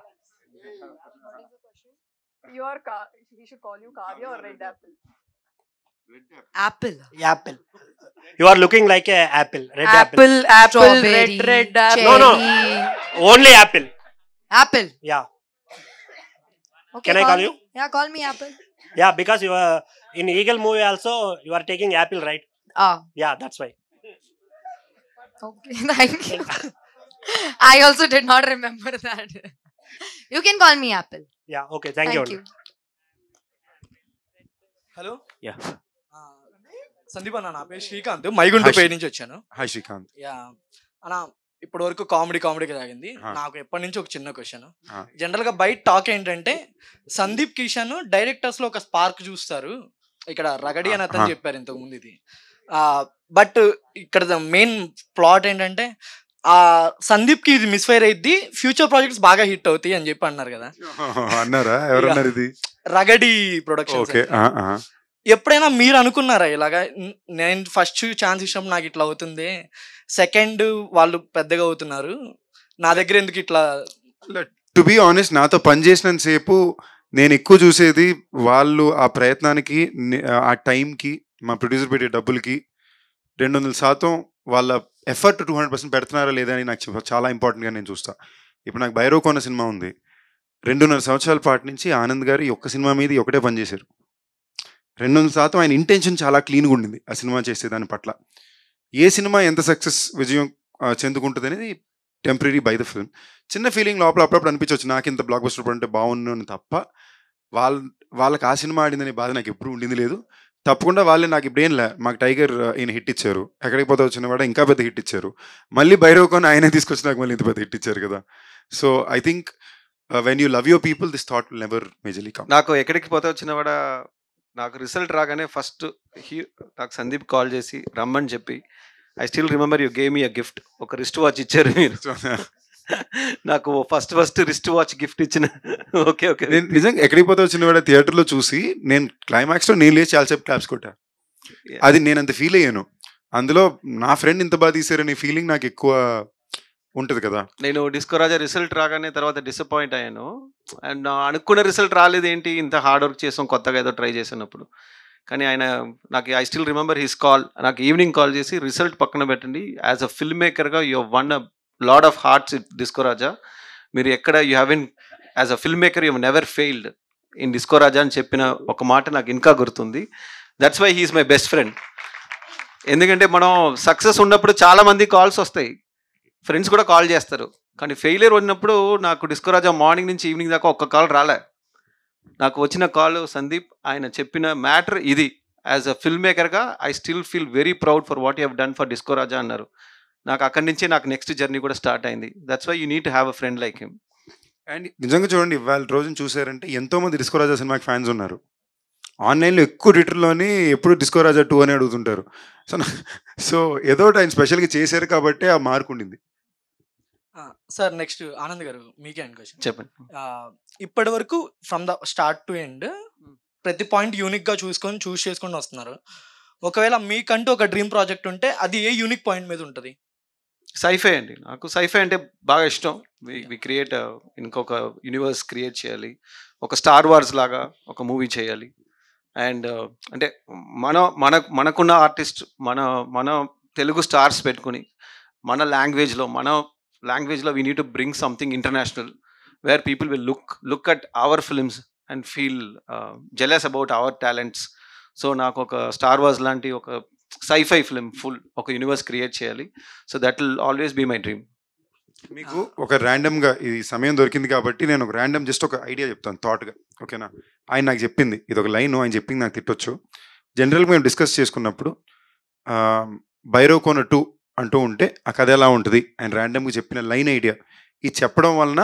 Apple. You are looking like a apple. Red apple. Red apple. No. Only apple. Apple. Yeah. Okay, Can I call you? Yeah, call me Apple. Yeah, because you are in Eagle movie also you are taking apple, right? Yeah, that's why. Okay, thank you. I also did not remember that. You can call me Apple. Yeah, okay, thank you. Hello, yeah Sandeep అన్న, నా పేరు శ్రీకాంత్, మైగుంటూరు పేరు నుంచి వచ్చాను. Hi Srikanth. Yeah అన్న, ఇప్పటి వరకు కామెడీకి సాగింది. నాకు ఎప్పటి నుంచి ఒక చిన్న క్వశ్చన్. జనరల్ గా బయట టాక్ ఏంటంటే, సందీప్ కిషన్ డైరెక్టర్స్ లో ఒక స్పార్క్ చూస్తారు, ఇక్కడ రగడి అని అతను చెప్పారు ఇంతకు ముందు ఇది. బట్ ఇక్కడ మెయిన్ ప్లాట్ ఏంటంటే, సందీప్ కి ఇది మిస్ఫైర్ అయింది, ఫ్యూచర్ ప్రాజెక్ట్స్ బాగా హిట్ అవుతాయి అని చెప్పి అన్నారు కదా. అన్నారా? ఎవరన్నారు ఇది? రగడి ప్రొడక్షన్. ఎప్పుడైనా మీరు అనుకున్నారా ఇలాగా నేను ఫస్ట్ ఛాన్స్ ఇచ్చినప్పుడు నాకు ఇట్లా అవుతుంది, సెకండ్ వాళ్ళు పెద్దగా అవుతున్నారు, నా దగ్గర ఎందుకు ఇట్లా? టు బీ ఆనెస్ట్, నాతో పనిచేసినంత సేపు నేను ఎక్కువ చూసేది వాళ్ళు ఆ ప్రయత్నానికి, ఆ టైంకి, మా ప్రొడ్యూసర్ పెట్టే డబ్బులకి 200% వాళ్ళ ఎఫర్ట్ 200% పెడుతున్నారా లేదా అని నాకు చాలా ఇంపార్టెంట్గా నేను చూస్తా. ఇప్పుడు నాకు భైరవకోన సినిమా ఉంది, 2.5 సంవత్సరాల పాటు నుంచి ఆనంద్ గారు ఈ ఒక్క సినిమా మీద ఒకటే పనిచేశారు. 200% ఆయన ఇంటెన్షన్ చాలా క్లీన్గా ఉండింది ఆ సినిమా చేసేదాని పట్ల. ఏ సినిమా ఎంత సక్సెస్ విజయం చెందుకుంటుంది అనేది టెంపరీ బై ద ఫిల్మ్. చిన్న ఫీలింగ్ లోపల అప్పుడప్పుడు అనిపించవచ్చు, నాకు ఇంత బ్లాక్ బస్టర్ అంటే బాగున్నాను తప్ప వాళ్ళకి ఆ సినిమా ఆడిందనే బాధ నాకు ఎప్పుడు ఉండింది లేదు. తప్పకుండా వాళ్ళే నాకు ఇప్పుడు ఏం లే, మాకు టైగర్ ఈయన హిట్ ఇచ్చారు, ఎక్కడికి పోతే వచ్చిన వాడు ఇంకా పెద్ద హిట్ ఇచ్చారు, మళ్ళీ భైరవకోన ఆయనే తీసుకొచ్చి నాకు మళ్ళీ ఇంత పెద్ద హిట్ ఇచ్చారు కదా. So I think when you love your people this thought will never majorly come. నాకు ఎక్కడికి పోతే వచ్చిన వాడ నాకు రిజల్ట్ రాగానే ఫస్ట్ నాకు సందీప్ కాల్ చేసి రమ్మని చెప్పి, I still remember you gave me a gift, ఒక రిస్ట్ వాచ్ ఇచ్చారు మీరు. నాకు ఫస్ట్ రిస్ట్ వాచ్ గిఫ్ట్ ఇచ్చిన. ఓకే ఓకే, నేను నిజంగా ఎక్కడికి పోతే వచ్చిన వాడు థియేటర్లో చూసి నేను క్లైమాక్స్లో నేను లేచి చాలాసేపు క్లాప్స్ కొట్టా. అది నేను అంత ఫీల్ అయ్యాను. అందులో నా ఫ్రెండ్ ఇంత బాగా తీసారనే ఫీలింగ్ నాకు ఎక్కువ ఉంటుంది కదా. నేను డిస్కో రాజా రిజల్ట్ రాగానే తర్వాత డిసప్పాయింట్ అయ్యాను. అండ్ అనుకున్న రిజల్ట్ రాలేదు, ఏంటి ఇంత హార్డ్ వర్క్ చేసాం కొత్తగా ఏదో ట్రై చేసినప్పుడు. కానీ ఆయన నాకు I still remember his call, నాకు ఈవినింగ్ కాల్ చేసి రిజల్ట్ పక్కన పెట్టండి, యాజ్ అ ఫిల్మ్ మేకర్గా you won a lot of hearts disco Raja, మీరు ఎక్కడ you have in as a film maker you never failed in disco Raja అని చెప్పిన ఒక మాట నాకు ఇంకా గుర్తుంది. That's why he is my best friend. ఎందుకంటే మనం సక్సెస్ ఉన్నప్పుడు చాలామంది కాల్స్ వస్తాయి, ఫ్రెండ్స్ కూడా కాల్ చేస్తారు, కానీ ఫెయిలియర్ ఉన్నప్పుడు నాకు డిస్కో రాజా మార్నింగ్ నుంచి ఈవినింగ్ దాకా ఒక్క కాల్ రాలే. నాకు వచ్చిన కాల్ సందీప్, ఆయన చెప్పిన మ్యాటర్ ఇది, యాజ్ అ ఫిల్మ్ మేకర్గా I still feel very proud for what you have done for disco Raja అన్నారు. నాకు అక్కడి నుంచి నాకు నెక్స్ట్ జర్నీ కూడా స్టార్ట్ అయింది. That's why you need to have a friend like him. And నిజంగా చూడండి, ఇవాళ రోజున చూసారంటే ఎంతోమంది డిస్కో రాజా సినిమాకి ఫ్యాన్స్ ఉన్నారు. ఆన్లైన్లో ఎక్కువ ట్విట్టర్లోని ఎప్పుడు డిస్కో రాజా 2 అని అడుగుతుంటారు. సో ఏదో ఆయన స్పెషల్గా చేశారు కాబట్టి ఆ మార్క్ ఉండింది. సార్ నెక్స్ట్ ఆనంద్ గారు మీకే అండ్ క్వశ్చన్ చెప్పండి. ఇప్పటి వరకు from the start to end ప్రతి పాయింట్ యూనిక్గా చూస్ చేసుకొని వస్తున్నారు. ఒకవేళ మీకంటూ ఒక డ్రీమ్ ప్రాజెక్ట్ ఉంటే అది ఏ యూనిక్ పాయింట్ మీద ఉంటుంది? సైఫై అండి, నాకు సైఫై అంటే బాగా ఇష్టం. వి క్రియేట్ ఇంకొక యూనివర్స్ క్రియేట్ చేయాలి, ఒక స్టార్ వార్స్ లాగా ఒక మూవీ చేయాలి. అండ్ అంటే మనకున్న ఆర్టిస్ట్ మన తెలుగు స్టార్స్ పెట్టుకుని మన లాంగ్వేజ్లో we need to bring something international where people will look at our films and feel jealous about our talents. So నాకు ఒక స్టార్ వార్స్ లాంటి ఒక సైఫై ఫిల్మ్ ఫుల్ ఒక యూనివర్స్ క్రియేట్ చేయాలి. So that will always be my dream. మీకు ఒక ర్యాండమ్గా ఇది సమయం దొరికింది కాబట్టి నేను ఒక ర్యాండమ్ జస్ట్ ఒక ఐడియా చెప్తాను థాట్గా, ఓకేనా? ఆయన నాకు చెప్పింది, ఇది ఒక లైన్, ఆయన చెప్పింది నాకు తిట్టొచ్చు. జనరల్గా మేము డిస్కస్ చేసుకున్నప్పుడు భైరవకోన 2 అంటూ ఉంటే ఆ కథ ఎలా ఉంటుంది, ఆయన ర్యాండమ్గా చెప్పిన లైన్ ఐడియా ఇది చెప్పడం వలన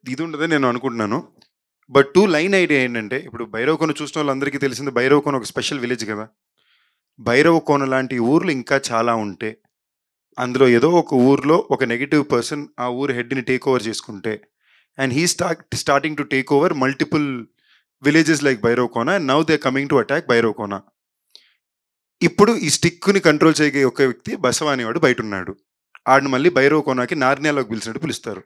ఇది ఉండదని నేను అనుకుంటున్నాను. బట్ 2 లైన్ ఐడియా ఏంటంటే, ఇప్పుడు భైరవకోన చూసిన వాళ్ళందరికీ తెలిసింది భైరవకోన ఒక స్పెషల్ విలేజ్ కదా. భైరవకోన లాంటి ఊర్లు ఇంకా చాలా ఉంటే, అందులో ఏదో ఒక ఊర్లో ఒక నెగిటివ్ పర్సన్ ఆ ఊరు హెడ్ని టేక్ ఓవర్ చేసుకుంటే, and he starting to take over multiple villages like Bhairavakona, and now they coming to attack Bhairavakona. ఇప్పుడు ఈ స్టిక్ని కంట్రోల్ చేయగే ఒక వ్యక్తి బసవ అనేవాడు బయట ఉన్నాడు. ఆడిని మళ్ళీ భైరవకోనకి నార్నియాలోకి పిలిచినట్టు పిలుస్తారు.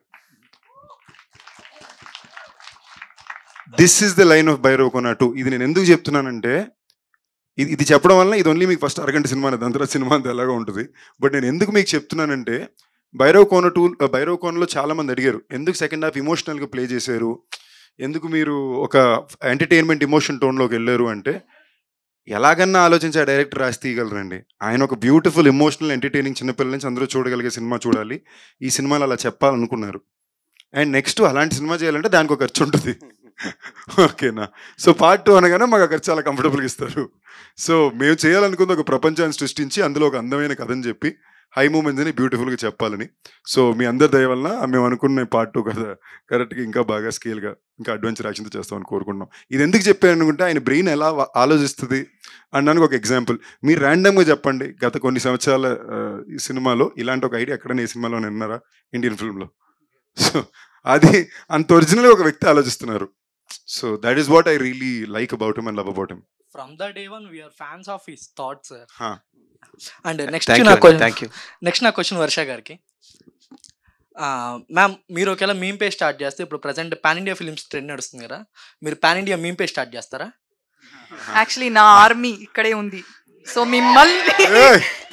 This is the line of Bhairavakona 2. ఇది నేను ఎందుకు చెప్తున్నానంటే, ఇది చెప్పడం వల్ల ఇది ఓన్లీ మీకు ఫస్ట్ అరగంట సినిమా, దాని తర్వాత సినిమా అంతా ఎలాగో ఉంటుంది. బట్ నేను ఎందుకు మీకు చెప్తున్నానంటే, భైరవకోనలో చాలామంది అడిగారు ఎందుకు సెకండ్ హాఫ్ ఇమోషనల్గా ప్లే చేశారు, ఎందుకు మీరు ఒక ఎంటర్టైన్మెంట్ ఇమోషన్ టోన్లోకి వెళ్ళారు అంటే, ఎలాగన్నా ఆలోచించి ఆ డైరెక్టర్ రాసి తీయగలరండి. ఆయన ఒక బ్యూటిఫుల్ ఇమోషనల్ ఎంటర్టైనింగ్ చిన్నపిల్లల నుంచి అందరూ చూడగలిగే సినిమా చూడాలి, ఈ సినిమాలో అలా చెప్పాలనుకున్నారు. అండ్ నెక్స్ట్ అలాంటి సినిమా చేయాలంటే దానికి ఒక ఖర్చు ఉంటుంది, ఓకేనా? సో పార్ట్ 2 అనగానే మాకు ఆ ఖర్చు చాలా కంఫర్టబుల్గా ఇస్తారు. సో మేము చేయాలనుకుంది ఒక ప్రపంచాన్ని సృష్టించి అందులో ఒక అందమైన కథని చెప్పి హై మూమెంట్స్ అని బ్యూటిఫుల్గా చెప్పాలని. సో మీ అందరి దయ వలన మేము అనుకున్న పార్ట్ 2 కథ కరెక్ట్గా ఇంకా బాగా స్కేల్గా ఇంకా అడ్వెంచర్ యాక్షన్తో చేస్తామని కోరుకుంటున్నాం. ఇది ఎందుకు చెప్పాను అనుకుంటే, ఆయన బ్రెయిన్ ఎలా ఆలోచిస్తుంది అనడానికి ఒక ఎగ్జాంపుల్. మీరు ర్యాండమ్గా చెప్పండి, గత కొన్ని సంవత్సరాల ఈ సినిమాలో ఇలాంటి ఒక ఐడియా ఎక్కడైనా ఈ సినిమాలో విన్నారా ఇండియన్ ఫిల్మ్లో? సో అది అంత ఒరిజినల్గా ఒక వ్యక్తి ఆలోచిస్తున్నారు. So that is what I really like about him and love about him. From the day one we're fans of his thoughts sir. Huh. And next Thank నా you, question thank you. Next నా question Varsha గారికి. Ma'am మీరు ఒకవేళ meme page start చేస్తే ఇప్పుడు present pan India films trend నడుస్తుంది కదా, మీరు pan India meme page start చేస్తారా? యాక్చువల్లీ నా ఆర్మీ ఇక్కడే ఉంది, సో మిమ్మల్ని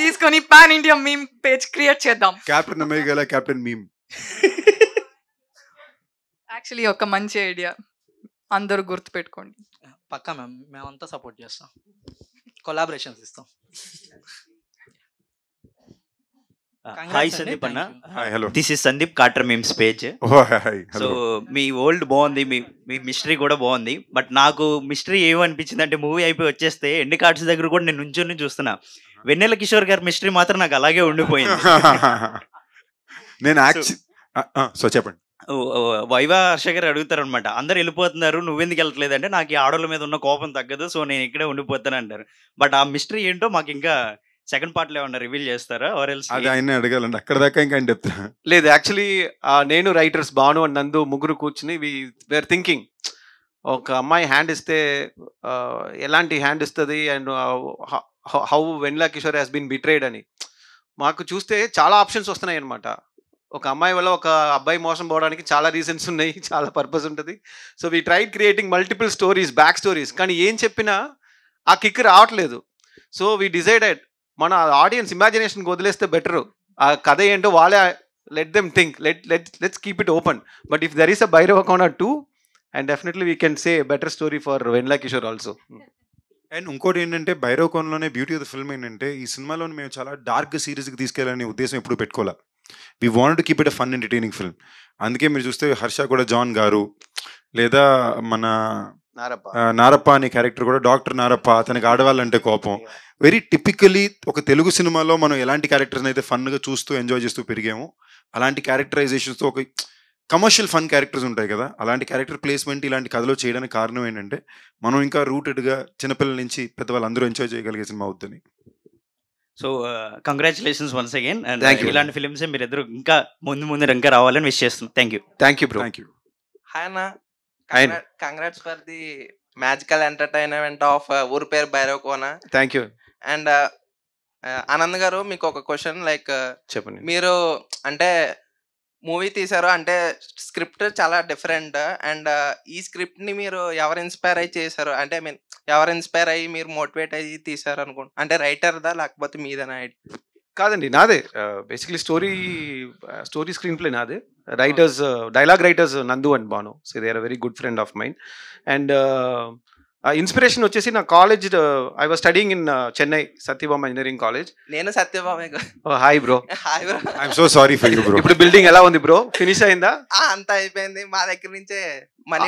తీసుకొని pan India meme page create చేద్దాం. Captain America captain meme. Actually ఒక మంచి ఐడియా, అందరూ గుర్తుపెట్టుకోండి. పక్కా మ్యామ్, మేమంతా సపోర్ట్ చేస్తాం, కొలాబరేషన్స్ ఇస్తాం. హాయ్ సందీప్ అన్న, hello, this is Sandeep Carter memes page. So మీ ఓల్డ్ బాగుంది, మీ మిస్టరీ కూడా బాగుంది. బట్ నాకు మిస్టరీ ఏమనిపించింది అంటే మూవీ అయిపోయి వచ్చేస్తే ఎండ్ కార్డ్స్ దగ్గర కూడా నేను నుంచొని చూస్తున్నా, వెన్నెల కిషోర్ గారి మిస్టరీ మాత్రం నాకు అలాగే ఉండిపోయింది. నేను సో చెప్పండి. వైవా హర్ష గారు అడుగుతారు అనమాట, అందరు వెళ్ళిపోతున్నారు నువ్వెందుకు వెళ్ళట్లేదు అంటే, నాకు ఈ ఆడోళ్ళ మీద ఉన్న కోపం తగ్గదు, సో నేను ఇక్కడే ఉండిపోతాను అంటారు. బట్ ఆ మిస్టరీ ఏంటో మాకు ఇంకా సెకండ్ పార్ట్ లో ఏమన్నా రివీల్ చేస్తారా? ఆర్ ఎల్స్ అది ఆయన అడగాలండి, అక్కడ దాకా ఇంకా ఆయన చెప్తా. లేదు, యాక్చువల్లీ నేను రైటర్స్ భాను అండ్ నందు ముగ్గురు కూర్చుని వేర్ థింకింగ్, ఒక అమ్మాయి హ్యాండ్ ఇస్తే ఎలాంటి హ్యాండ్ ఇస్తుంది and how Vennela Kishore has been betrayed అని. మాకు చూస్తే చాలా ఆప్షన్స్ వస్తున్నాయి అనమాట. ఒక అమ్మాయి వల్ల ఒక అబ్బాయి మోసం పోవడానికి చాలా రీజన్స్ ఉన్నాయి, చాలా పర్పస్ ఉంటుంది. So we tried creating multiple stories, back stories, కానీ ఏం చెప్పినా ఆ కిక్ రావట్లేదు. సో వీ డిసైడెడ్ మన ఆడియన్స్ ఇమాజినేషన్కి వదిలేస్తే బెటరు. ఆ కథ ఏంటో వాళ్ళే, let them think, let's keep it open. But if there is a Bhairava Kona 2 and definitely we can say better story for Vennela Kishore also. And ఇంకోటి ఏంటంటే భైరవ్ కోన్లోనే బ్యూటీ ఆఫ్ ద ఫిల్మ్ ఏంటంటే, ఈ సినిమాలో మేము చాలా డార్క్ సీరీస్కి తీసుకెళ్ళాలనే ఉద్దేశం ఎప్పుడు పెట్టుకోవాలి. We want to keep it a fun entertaining film. అందుకే మీరు చూస్తే హర్ష కూడా జాన్ గారు, లేదా మన నారప్ప అనే క్యారెక్టర్ కూడా డాక్టర్ నారప్ప, అతనికి ఆడవాళ్ళంటే కోపం. వెరీ టిపికలీ ఒక తెలుగు సినిమాలో మనం ఎలాంటి క్యారెక్టర్ని అయితే ఫన్గా చూస్తూ ఎంజాయ్ చేస్తూ పెరిగాము, అలాంటి క్యారెక్టరైజేషన్స్తో ఒక కమర్షియల్ ఫన్ క్యారెక్టర్స్ ఉంటాయి కదా, అలాంటి క్యారెక్టర్ ప్లేస్మెంట్ ఇలాంటి కథలో చేయడానికి కారణం ఏంటంటే, మనం ఇంకా రూటెడ్గా చిన్నపిల్లల నుంచి పెద్దవాళ్ళందరూ ఎంజాయ్ చేయగలిగే సినిమా అవుతుంది. So congratulations once again. And ఇలాంటి ఫిల్మ్స్ మీరు ఇద్దరు ఇంకా ముందు ఇంకా రావాలని విష్ చేస్తున్నాం. Thank you bro. హాయ్ అన్న, congrats for the magical entertainment of ఊరి పేరు Bhairav Kona. Thank you. And Anand garu, మీకు ఒక క్వశ్చన్, లైక్ చెప్పండి. మీరు అంటే మూవీ తీశారు అంటే స్క్రిప్ట్ చాలా డిఫరెంట్, అండ్ ఈ స్క్రిప్ట్ ని మీరు ఎవరు ఇన్స్పైర్ అయ్యి చేశారు అంటే, ఐ మీన్ ఎవరు ఇన్స్పైర్ అయ్యి మీరు మోటివేట్ అయ్యి తీశారు అనుకుంటా, అంటే రైటర్దా లేకపోతే మీదనా? కాదండి, నాదే. బేసిక్లీ స్టోరీ స్క్రీన్ ప్లే నాదే. Writers, dialogue writers Nandu and Bhanu. So they are very good friend of mind. And inspiration వచ్చేసి నా college, I was studying in Chennai Sathyabama engineering college. నేను Sathyabama. Hi bro. Hi bro. I'm so sorry for you bro. ఇప్పుడు building ఎలా ఉంది bro? Finish అయిందా? అంతా అయిపోయింది, మా దగ్గర నుంచే మనీ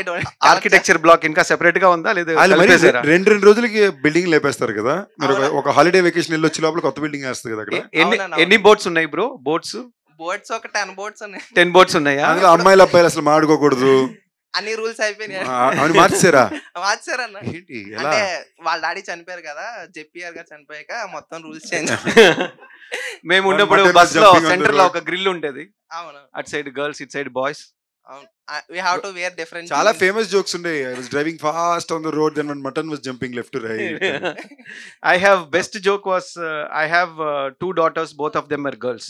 ఆర్కిటెక్చర్ బ్లాక్ ఇంకా సెపరేట్ గా ఉందా లేదా? రెండు రోజులకి బిల్డింగ్ లేపేస్తారు కదా మీరు. ఒక హాలిడే వెకేషన్ వెళ్ళి వచ్చే లోపల కొత్త బిల్డింగ్ వేస్తుంది కదా అక్కడ. ఎన్ని బోట్స్ ఉన్నాయి బ్రో? బోట్స్ ఒక 10 బోట్స్ ఉన్నాయి. 10 బోట్స్ ఉన్నాయా? అందులో అమ్మాయిలు అబ్బాయిలు అసలు మాడుకోకూడదు, అన్ని రూల్స్ అయిపోయినాయి. మార్చారా? మార్చారన్న. అంటే వాళ్ళ డాడీ చనిపోయారు కదా, జెపిఆర్ గారు చనిపోయాక మొత్తం రూల్స్ చేంజ్. మేము ఉన్నప్పుడు బస్ లో సెంటర్ లో ఒక గ్రిల్ ఉండేది. అవును. At side girls, it side boys. We have to wear different. చాలా ఫేమస్ జోక్స్ ఉండే. I was driving fast on the road, then when mutton was jumping left to right. I have best joke was I have 2 daughters, both of them are girls.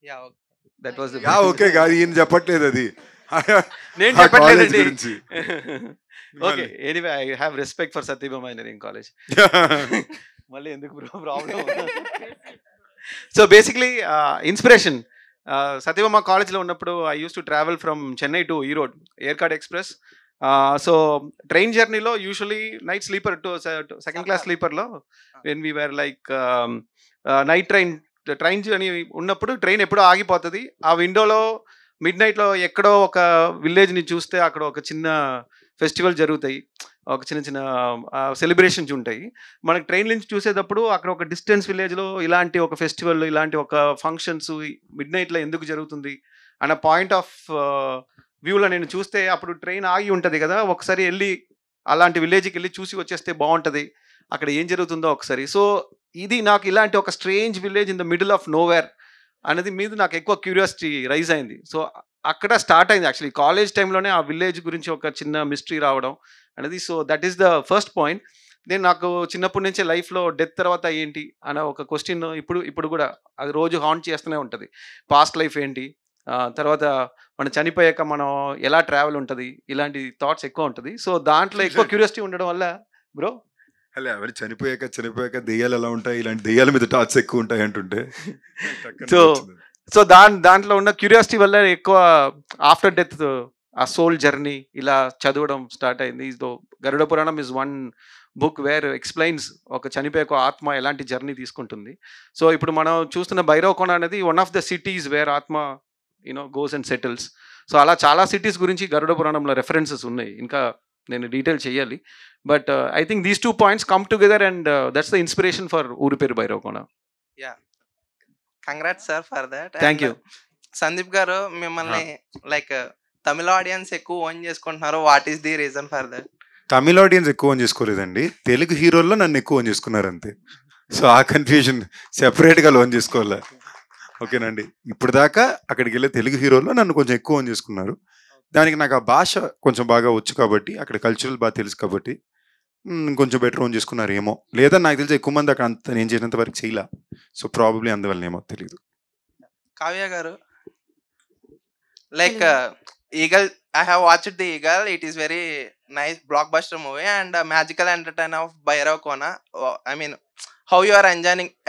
Yeah, okay. That was the okay గాడి ఈయన చెప్పట్లేదు అది. నేను చెప్పట్లేదండి. Okay, anyway I have respect for Sathyabama engineering college. మళ్ళీ ఎందుకు bro problem? So basically inspiration, Sathyabama కాలేజ్లో ఉన్నప్పుడు I use to travel from Chennai to Erode Yercaud express. So train జర్నీలో usually night sleeper to second class స్లీపర్లో when we were like night train journey ఉన్నప్పుడు train ఎప్పుడో ఆగిపోతుంది. ఆ విండోలో మిడ్ నైట్లో ఎక్కడో ఒక విలేజ్ని చూస్తే అక్కడ ఒక చిన్న ఫెస్టివల్ జరుగుతాయి, ఒక చిన్న చిన్న సెలబ్రేషన్స్ ఉంటాయి. మనకి ట్రైన్ నుంచి చూసేటప్పుడు అక్కడ ఒక డిస్టెన్స్ విలేజ్లో ఇలాంటి ఒక ఫెస్టివల్, ఇలాంటి ఒక ఫంక్షన్స్ మిడ్ నైట్లో ఎందుకు జరుగుతుంది అన్న పాయింట్ ఆఫ్ వ్యూలో నేను చూస్తే, అప్పుడు ట్రైన్ ఆగి ఉంటుంది కదా, ఒకసారి వెళ్ళి అలాంటి విలేజ్కి వెళ్ళి చూసి వచ్చేస్తే బాగుంటుంది, అక్కడ ఏం జరుగుతుందో ఒకసారి. సో ఇది నాకు ఇలాంటి ఒక strange village in the middle of nowhere అనేది మీద నాకు ఎక్కువ క్యూరియాసిటీ రైజ్ అయింది. సో అక్కడ స్టార్ట్ అయింది యాక్చువల్లీ కాలేజ్ టైంలోనే ఆ విలేజ్ గురించి ఒక చిన్న మిస్టరీ రావడం అనేది. So that is the first point. నేను నాకు చిన్నప్పటి నుంచే లైఫ్లో డెత్ తర్వాత ఏంటి అనే ఒక క్వశ్చన్ ఇప్పుడు కూడా అది రోజు హాంట్ చేస్తూనే ఉంటుంది. పాస్ట్ లైఫ్ ఏంటి, తర్వాత మనం చనిపోయాక మనం ఎలా ట్రావెల్ ఉంటుంది, ఇలాంటి థాట్స్ ఎక్కువ ఉంటుంది. సో దాంట్లో ఎక్కువ క్యూరియాసిటీ ఉండడం వల్ల బ్రో అలా ఎవరు చనిపోయాక దెయ్యాలు ఎలా ఉంటాయి, ఇలాంటి దెయ్యాల మీద థాట్స్ ఎక్కువ ఉంటాయి అంటుంటే సో దాంట్లో ఉన్న క్యూరియాసిటీ వల్ల ఎక్కువ ఆఫ్టర్ డెత్ ఆ సోల్ జర్నీ ఇలా చదవడం స్టార్ట్ అయింది. So Garuda Puranam is one book where explains ఒక చనిపోయాక ఆత్మ ఎలాంటి జర్నీ తీసుకుంటుంది. సో ఇప్పుడు మనం చూస్తున్న భైరవకోన అనేది one of the cities where ఆత్మ గోస్ అండ్ సెటిల్స్. సో అలా చాలా సిటీస్ గురించి గరుడ పురాణంలో రెఫరెన్సెస్ ఉన్నాయి. ఇంకా నేను డీటెయిల్ చేయాలి, but I think these 2 points come together and that's the inspiration for ఊరి పేరు Bhairavakona. Yeah, congrats sir for that. Thank you. Sandeep గారు, మిమ్మల్ని లైక్ తమిళ ఆడియన్స్ ఎక్కువ ఓన్ చేసుకుంటున్నారు. What is the reason for that? Tamil audience ఎక్కువ own చేసుకోలేదండి, Telugu హీరోల్లో నన్ను ఎక్కువ own చేసుకున్నారు అంతే. సో ఆ కన్ఫ్యూజన్ సెపరేట్గా లోన్ చేసుకోవాలి. ఓకేనండి, ఇప్పుడు దాకా అక్కడికి వెళ్ళే తెలుగు హీరోల్లో నన్ను కొంచెం ఎక్కువ ఓన్ చేసుకున్నారు. దానికి నాకు ఆ భాష కొంచెం బాగా వచ్చు కాబట్టి, అక్కడ కల్చరల్ బాగా తెలుసు కాబట్టి కొంచెం బెటర్ ఓన్ చేసుకున్నారు ఏమో. లేదా నాకు తెలిసి ఎక్కువ మంది అక్కడ అంత నేను చేసినంత వరకు చేయలే. సో ప్రాబబ్లీ అందువల్ల ఏమో తెలియదు. కావ్య గారు, like eagle, I have watched the Eagle. It is very nice blockbuster movie and magical entertainer of Bhairavkona. I mean, how you are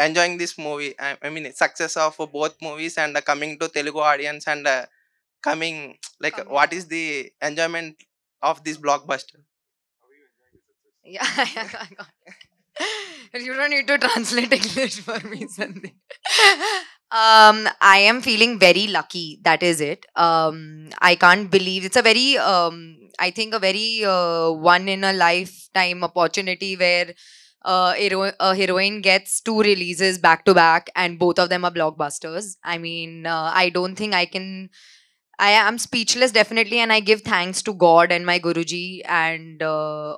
enjoying this movie? I mean, success of both movies and coming to Telugu audience and coming, like, what is the enjoyment of this blockbuster? Yeah, you don't need to translate English for me, Sandeep. I am feeling very lucky. That is it. I can't believe it's a very, I think a very one in a lifetime opportunity where a heroine gets 2 releases back to back and both of them are blockbusters. I mean, I don't think I am speechless definitely, and I give thanks to God and my Guruji and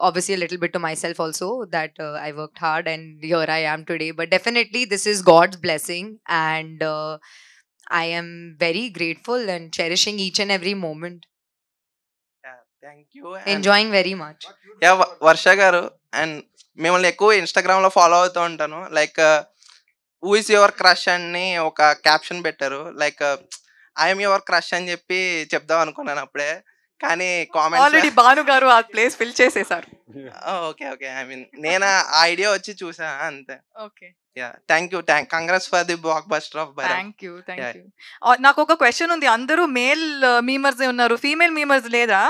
obviously a little bit to myself also that I worked hard and here I am today. But definitely this is God's blessing and I am very grateful and cherishing each and every moment. Yeah, thank you. Enjoying very much. Yeah, Varsha garu, and మిమ్మల్ని ఎక్కువ ఇన్స్టాగ్రామ్లో follow అవుతూ ఉంటాను. Like who is your crush అని ఒక caption పెట్టారు. Like I'm your crush అని చెప్పి చెప్దాం అనుకున్నాను అప్పుడే, కానీ కామెంట్ ఆల్రెడీ భాను గారు ఆ ప్లేస్ ఫిల్ చేసేసారు. ఓకే ఓకే, ఐ మీన్ నేను ఆ ఐడియా వచ్చి చూసా అంతే. Okay, yeah, thank you. Congrats for the block buster of Bhairav. Thank you. నాకు ఒక క్వశ్చన్ ఉంది. అందరూ మేల్ మీమర్స్ ఉన్నారు, ఫీమేల్ మీమర్స్ లేదా?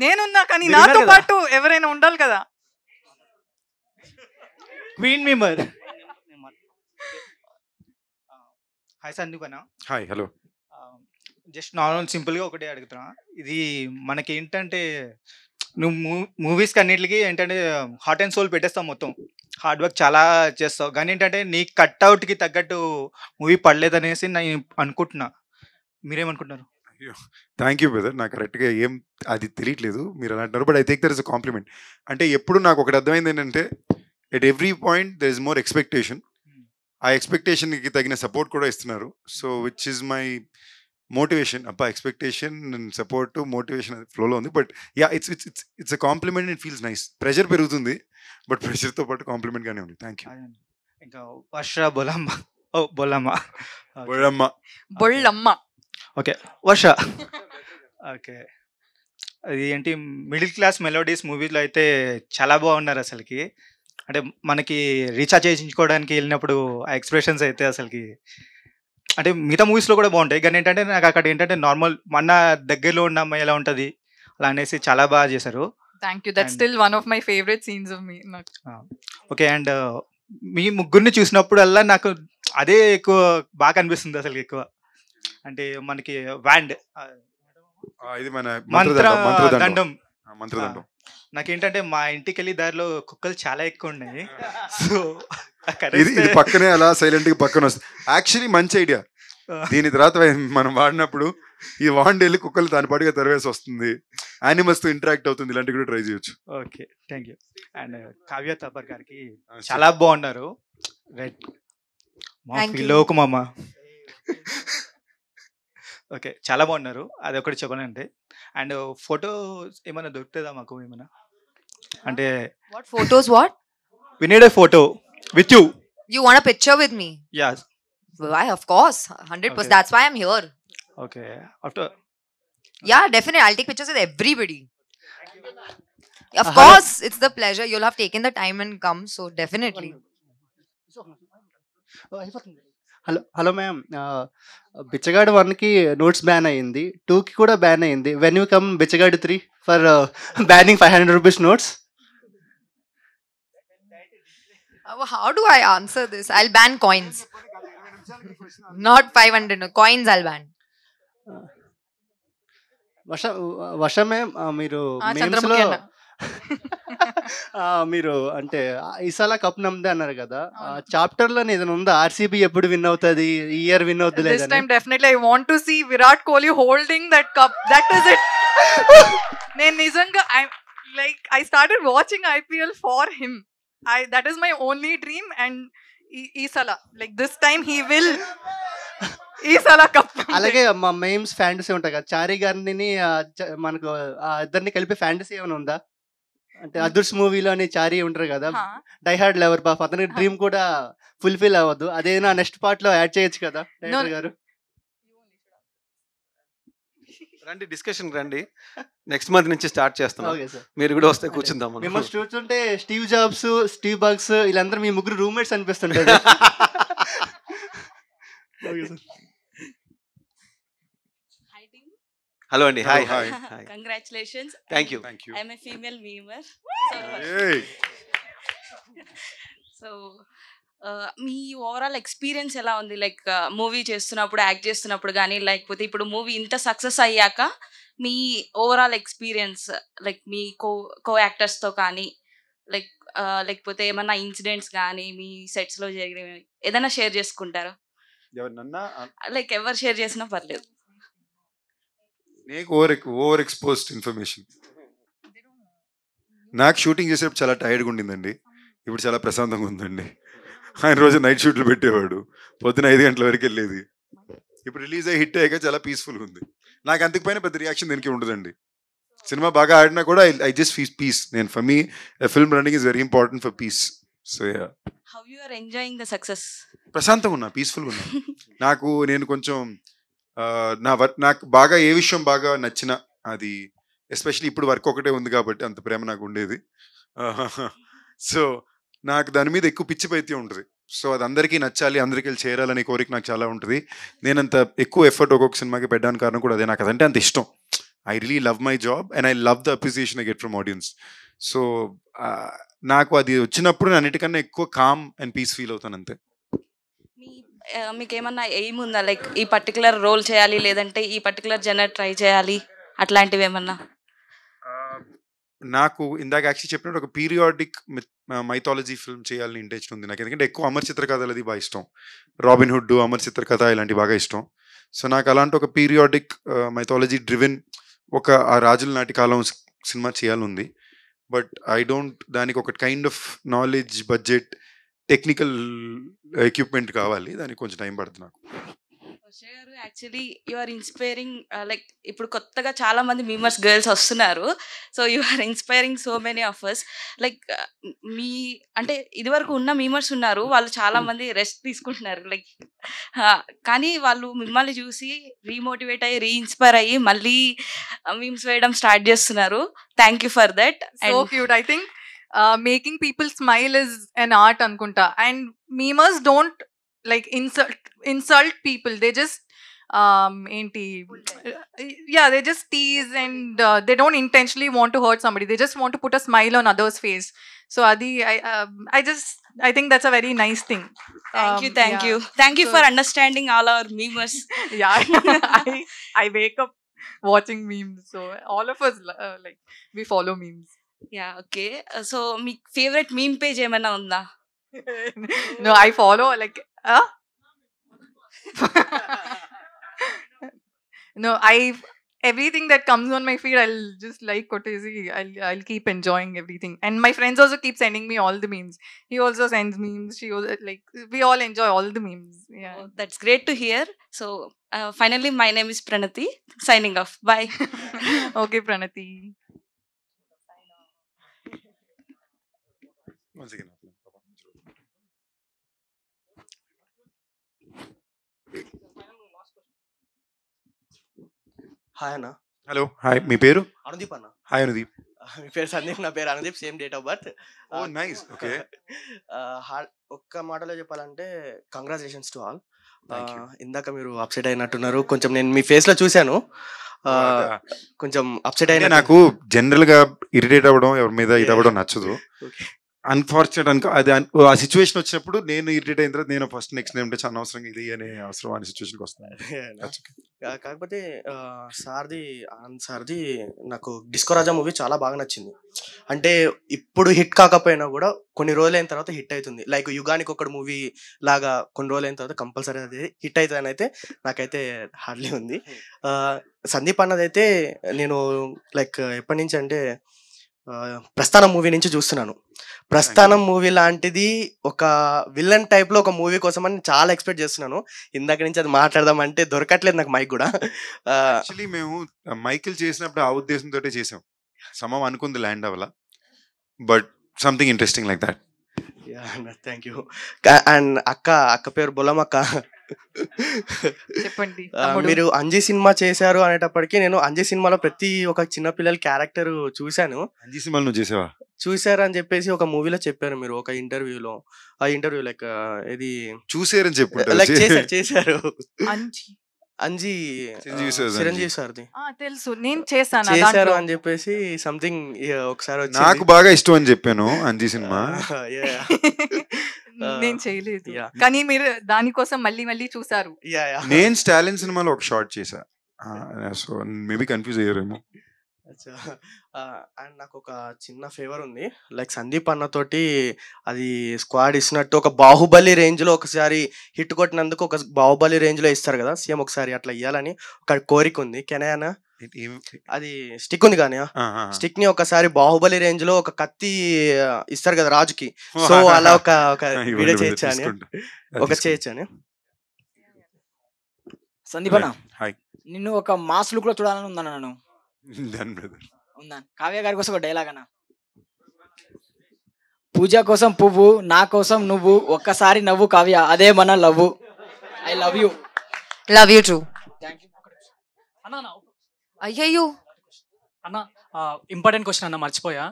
నేనున్నా, కానీ నాతో పాటు ఎవరైనా ఉండాలి కదా. Queen memer. హాయ్ సందీప్ అన్న. Hi, hello. జస్ట్ నార్మల్ సింపుల్గా ఒకటే అడుగుతున్నా. ఇది మనకి ఏంటంటే నువ్వు మూవీస్కి అన్నిటికీ ఏంటంటే హార్ట్ అండ్ సోల్ పెట్టేస్తావు, మొత్తం హార్డ్ వర్క్ చాలా చేస్తావు, కానీ ఏంటంటే నీ కట్అవుట్కి తగ్గట్టు మూవీ పడలేదనేసి నేను అనుకుంటున్నా. మీరేమనుకుంటున్నారు? Thank you brother. నాకు కరెక్ట్గా ఏం అది తెలియట్లేదు మీరు అలా అంటారు, but I think there is a compliment. అంటే ఎప్పుడు నాకు ఒకటి అర్థమైంది ఏంటంటే at every point there is more expectation. ఆ ఎక్స్పెక్టేషన్కి తగిన సపోర్ట్ కూడా ఇస్తున్నారు. So which is my motivation. అబ్బా, ఎక్స్పెక్టేషన్ సపోర్ట్ మోటివేషన్ ఫ్లోలో ఉంది. But yeah, it's a compliment. It feels nice. Pressure పెరుగుతుంది, బట్ ప్రెషర్తో పాటు కాంప్లిమెంట్గానే ఉంది. Thank you. ఇంకా వర్ష బొలమ్మ. ఓ బొలమ్మ బొళ్ళమ్మ బొళ్ళమ్మ. ఓకే, వర్ష. ఓకే, అది ఏంటి మిడిల్ క్లాస్ మెలోడీస్ మూవీలో అయితే చాలా బాగున్నారు అసలుకి. అంటే మనకి రీఛార్జ్ చేయించుకోవడానికి వెళ్ళినప్పుడు ఆ ఎక్స్ప్రెషన్స్ అయితే అసలుకి అంటే మిగతా మూవీస్లో కూడా బాగుంటాయి, కానీ ఏంటంటే నాకు అక్కడ ఏంటంటే నార్మల్ మన దగ్గరలో ఉన్న అమ్మాయి ఎలా ఉంటుంది అలా అనేసి చాలా బాగా చేశారు. Thank you. That's still one of my favourite scenes of me. Okay, and మీ ముగ్గురిని చూసినప్పుడల్లా నాకు అదే ఎక్కువ బాగా అనిపిస్తుంది అసలు. ఎక్కువ అంటే మనకి వ్యాండ్ ఇది మన మంత్రదండం. మంత్రదండం నాకేంటంటే మా ఇంటికి వెళ్ళి దారిలో కుక్కలు చాలా ఎక్కువ ఉన్నాయి. సో ఇది పక్కనే అలా సైలెంట్ గా పక్కన వస్తుంది. యాక్చువల్లీ మంచి ఐడియా. దీని తర్వాత మనం వాడినప్పుడు ఈ వాండ్ వెళ్ళి కుక్కలు దాని పాటుగా తెరవేసి వస్తుంది, యానిమల్స్ తో ఇంటరాక్ట్ అవుతుంది. ఇలాంటివి కూడా ట్రై చేయొచ్చు. Okay, thank you. And Kavya Thapar గారికి చాలా బాగున్నారు. రైట్, లోకమామ. ఓకే. చాలా బాగున్నారు. అదొకటి చెప్పాలంటే. అండ్ ఫోటో ఏమైనా దొరుకుతుందా మాకు ఏమైనా? అంటే What photos? What? We need a photo with you. You want a picture with me? Yeah! Why? Of course, 100%. Okay. That's why I'm here. Okay. After Yeah, definitely. I'll take pictures with everybody. Of Hello. course, it's the pleasure. You'll have taken the time and come, so definitely. Hello ma'am, బిచ్చగాడు 1కి notes ban అయ్యింది, 2కి కూడా ban అయ్యింది. When you come Bichagadu 3 for banning 500 rupees notes? How do I answer this? I'll ban coins. Not 500. No. Coins I'll ban. Varsha ma'am, మీరు memes Chandramukhi లో అన్న. మీరు అంటే ఈసాలా కప్ నమ్మదే అన్నారు కదా, చాప్టర్ లో ఏదైనా ఉందా ఆర్సీబీ ఎప్పుడు విన్ అవుతుంది, ఈ ఇయర్ విన్ అవుతుంది This లేదని? time definitely I want to see Virat Kohli holding that cup. That is it. నేను నిజంగా I started watching IPL for him. That is my only dream, and ఈసాలా this time he will ఈసాలా cup. అలాగే మా మెయిమ్స్ fantasy ఉంటాయి కదా, చారీ గారిని మనకు ఇద్దరిని కలిపి ఫ్యాంటసీ ఏమైనా ఉందా? అంటే అదుర్స్ మూవీలోని చారీ ఉంటారు కదా, డైహార్డ్ లవర్ పాప, అతనికి డ్రీమ్ కూడా ఫుల్ఫిల్ అవ్వదు, అదేనా నెక్స్ట్ పార్ట్ లో యాడ్ చేయొచ్చు కదా డైరెక్టర్ గారు? రండి, డిస్కషన్ రండి. నెక్స్ట్ మంత్ నుంచి స్టార్ట్ చేస్తున్నాం. Okay sir. మీరు కూడా వస్తే కూర్చుందాం మనం. మిమ్మల్ని చూస్తుంటే స్టీవ్ జాబ్స్, స్టీవ్ బగ్స్ వీళ్ళందరూ మీ ముగ్గురు రూమ్మేట్స్ అనిపిస్తుంటారు. హలో అండి. Hi. Hi. Congratulations. Thank you. Thank you. I'm a female memer. Hey. So, me overall experience ఎలా ఉంది? లైక్ మూవీ చేస్తున్నప్పుడు, యాక్ట్ చేస్తున్నప్పుడు కానీ, లేకపోతే ఇప్పుడు మూవీ ఇంత సక్సెస్ అయ్యాక మీ ఓవరాల్ ఎక్స్పీరియన్స్, లైక్ మీ కో యాక్టర్స్తో కానీ, లేకపోతే ఏమన్నా ఇన్సిడెంట్స్ కానీ మీ సెట్స్లో జరిగినవి ఏదైనా షేర్ చేసుకుంటారా? ఎవరినన్నా లైక్ ఎవరు షేర్ చేసినా పర్లేదు. నీకు ఓవర్ ఎక్స్పోజ్డ్ ఇన్ఫర్మేషన్. నాకు షూటింగ్ చేసేటప్పుడు చాలా టైర్డ్గా ఉండిందండి, ఇప్పుడు చాలా ప్రశాంతంగా ఉందండి. ఆయన రోజు నైట్ షూట్లు పెట్టేవాడు, పొద్దున 5 గంటల వరకు వెళ్ళేది. ఇప్పుడు రిలీజ్ అయ్యి హిట్ అయ్యాక చాలా పీస్ఫుల్గా ఉంది. నాకు అంతకుపైన పెద్ద రియాక్షన్ దీనికి ఉండదండి. సినిమా బాగా ఆడినా కూడా ఐ జస్ట్ ఫీల్ పీస్. నేను for me film running is very important for peace. So yeah, how you are enjoying the success? ప్రశాంతంగా ఉన్నా, పీస్ఫుల్గా ఉన్నా. నేను కొంచెం నాకు బాగా ఏ విషయం బాగా నచ్చిన అది, ఎస్పెషల్లీ ఇప్పుడు వర్క్ ఒకటే ఉంది కాబట్టి అంత ప్రేమ నాకు ఉండేది. సో నాకు దాని మీద ఎక్కువ పిచ్చి పైత్యం ఉంటుంది. సో అది అందరికీ నచ్చాలి, అందరికీ చేరాలనే కోరిక నాకు చాలా ఉంటుంది. నేను అంత ఎక్కువ ఎఫర్ట్ ఒక్కొక్క సినిమాకి పెట్టడానికి కారణం కూడా అదే. నాకు అదంటే అంత ఇష్టం. I really love my job and I love the appreciation I get from audience. So నాకు అది వచ్చినప్పుడు నేను అన్నిటికన్నా ఎక్కువ కామ్ అండ్ పీస్ ఫీల్ అవుతాను అంతే. మీకు ఏమన్నా ఎయిమ్ ఉందా? లైక్ ఈ పర్టికులర్ రోల్ చేయాలి, లేదంటే ఈ పర్టికులర్ జనర్ ట్రై చేయాలి, అట్లాంటివి ఏమన్నా? నాకు ఇందాక యాక్చువల్లీ చెప్పినట్టు ఒక పీరియాడిక్ మైథాలజీ ఫిల్మ్ చేయాలని ఇంట్రెస్ట్ ఉంది నాకు. ఎందుకంటే ఎక్కువ అమర్ చిత్ర కథలు అది బాగా ఇష్టం. రాబిన్ హుడ్, అమర్ చిత్ర కథ ఇలాంటివి బాగా ఇష్టం. సో నాకు అలాంటి ఒక పీరియాడిక్ మైథాలజీ డ్రివెన్ ఒక ఆ రాజుల నాటి కాలం సినిమా చేయాలని. బట్ ఐ డోంట్, దానికి ఒక kind of knowledge, budget, technical equipment కావాలి. దానికి కొంచెం టైం పడుతుంది నాకు. Actually you are inspiring. Like ఇప్పుడు కొత్తగా చాలా మంది మీమర్స్ గర్ల్స్ వస్తున్నారు. So you are inspiring so many of us. Like me అంటే ఇదివరకు ఉన్న మీమర్స్ ఉన్నారు, వాళ్ళు చాలా మంది రెస్ట్ తీసుకుంటున్నారు. లైక్ కానీ వాళ్ళు మిమ్మల్ని చూసి రీమోటివేట్ అయ్యి, రీఇన్స్పైర్ అయ్యి మళ్ళీ మీమ్స్ వేయడం స్టార్ట్ చేస్తున్నారు. Thank you for that. So cute. I think making people smile is an art anukunta, and memers don't like insult people. They just they just tease, and they don't intentionally want to hurt somebody. They just want to put a smile on others face. So adi I think that's a very nice thing. Thank you for understanding all our memers. I wake up watching memes, so all of us like we follow memes. Yeah, okay. So me favourite meme page ఏమైనా ఉందా? No, I follow like no, everything that comes on my feed, I'll just like Kotezi. I'll keep enjoying everything. And my friends also keep sending me all the memes. He also sends memes. She also, like, we all enjoy all the memes. Yeah. Oh, that's great to hear. So finally, my name is Pranati. Signing off. Bye. Okay, Pranati. Once again. Hi అన్న. Hello, hi. మీ పేరు? అనుదీప్ అన్న. Hi Anudeep. మీ పేరు సందీప్, నా పేరు Anudeep, same date of birth. Oh nice. Okay. ఒక్క మాటలో చెప్పాలంటే కంగ్రాచులేషన్స్ టు ఆల్. ఇందాక మీరు అప్సెట్ అయినట్టున్నారు కొంచెం, నేను మీ ఫేస్ లో చూశాను. కొంచెం అప్సెట్ అయినా. నాకు జనరల్ గా ఇరిటేట్ అవ్వడం, ఎవరి మీద ఇది అవ్వడం నచ్చదు. అన్ఫార్చునేట్ అనుకో, అది ఆ సిచ్యువేషన్ వచ్చినప్పుడు నేను ఇరిటేట్ అయిన తర్వాత నేను ఫస్ట్ నెక్స్ట్ నేమ్ చాలా అవసరం ఇది అనే అవసరం అనే సిచ్యువేషన్కి వస్తాను. కాకపోతే సార్ది, ఆనంద్ సార్ది నాకు డిస్కో రాజా మూవీ చాలా బాగా నచ్చింది. అంటే ఇప్పుడు హిట్ కాకపోయినా కూడా కొన్ని రోజులైన తర్వాత హిట్ అవుతుంది. లైక్ యుగానికి ఒకటి మూవీ లాగా కొన్ని రోజులైన తర్వాత కంపల్సరీ అది హిట్ అవుతుంది అని అయితే నాకైతే హార్డ్లీ ఉంది. సందీప్ అన్నదైతే నేను లైక్ ఎప్పటి నుంచి అంటే ప్రస్థానం మూవీ నుంచి చూస్తున్నాను. ప్రస్థానం మూవీ లాంటిది ఒక విలన్ టైప్ లో ఒక మూవీ కోసం అని చాలా ఎక్స్పెక్ట్ చేస్తున్నాను. ఇందాక నుంచి అది మాట్లాడదామంటే దొరకట్లేదు నాకు మైక్ కూడా. యాక్చువల్లీ మేము మైకిల్ చేసినప్పుడు ఆ ఉద్దేశంతో చేసాం. సమం అనుకుంది ల్యాండ్ అవ్వాల, but something interesting like that. Thank you. And అక్క పేరు బొలమక్క. చెప్పండి. మీరు అంజీ సినిమా చేశారు అనేటప్పటికీ నేను అంజీ సినిమాలో ప్రతి ఒక చిన్న పిల్లల క్యారెక్టర్ చూశాను. అంజీ సినిమాలో నువ్వు చేసావా? చూసారు అని చెప్పేసి ఒక మూవీలో చెప్పారు మీరు ఒక ఇంటర్వ్యూలో. ఆ ఇంటర్వ్యూ లైక్ ఇది చూసారని చెప్పు లైక్ చేశారు అంజీ చిరంజీవి సార్ది తెలుసు, నేను చేశాను చేశారు అని చెప్పేసి సంథింగ్ ఒకసారి నాకు బాగా ఇష్టం అని చెప్పాను అంజీ సినిమా. నేను చేయలేదు, కానీ మీరు దానికోసం మళ్ళీ మళ్ళీ చూసారు. నేను స్టాలిన్ సినిమాలో ఒక షార్ట్ చేశా. సో మేబీ కన్ఫ్యూజ్ అయ్యారేమో. అండ్ నాకు ఒక చిన్న ఫేవర్ ఉంది. లైక్ సందీప్ అన్నతోటి అది స్క్వాడ్ ఇచ్చినట్టు ఒక బాహుబలి రేంజ్ లో ఒకసారి హిట్ కొట్టినందుకు ఒక బాహుబలి రేంజ్ లో ఇస్తారు కదా, సేమ్ ఒకసారి అట్లా ఇవ్వాలని ఒక కోరిక ఉంది. కెనయానా అది స్టిక్ ఉంది కానీ స్టిక్ ని ఒకసారి బాహుబలి రేంజ్ లో ఒక కత్తి ఇస్తారు కదా రాజుకి, సో అలా ఒక వీడియో చేయొచ్చా అని చేయొచ్చా అని. సందీప్ అన్న, నిన్ను ఒక మాస్ లుక్ లో చూడాలని ఉందన్న. నన్ను ఉందా కావ్య గారి కోసం ఒక డైలాగ్ అన్న. పూజ కోసం పువ్వు, నా కోసం నువ్వు, ఒక్కసారి నవ్వు కావ్య, అదే మన love. I love you. Love you two. అయ్యయ్యో అన్న, ఇంపార్టెంట్ క్వశ్చన్ అన్న, మర్చిపోయా.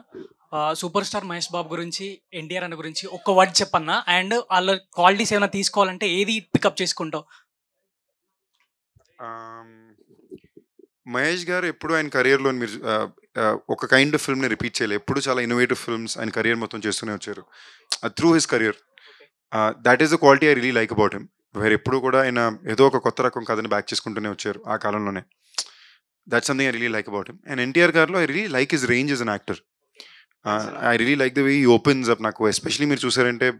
సూపర్ స్టార్ మహేష్ బాబు గురించి, ఎన్టీఆర్ అన్న గురించి ఒక్క వర్డ్ చెప్పన్నా. అండ్ వాళ్ళ క్వాలిటీస్ ఏమైనా తీసుకోవాలంటే ఏది పికప్ చేసుకుంటావు? మహేష్ గారు ఎప్పుడు ఆయన కెరియర్లో మీరు ఒక కైండ్ ఆఫ్ ఫిల్మ్ని రిపీట్ చేయలేదు. ఎప్పుడు చాలా ఇన్నోవేటివ్ ఫిల్మ్స్ ఆయన కెరియర్ మొత్తం చేస్తూనే వచ్చారు through his career. That is the quality I really like about him. వేరే ఎప్పుడు కూడా ఆయన ఏదో ఒక కొత్త రకం కథని బ్యాక్ చేసుకుంటూనే వచ్చారు ఆ కాలంలోనే. That's something I really like about him. And NTR గారిలో I really like his range as an actor. I really like the way he opens up. నాకు ఎస్పెషలీ మీరు చూసారంటే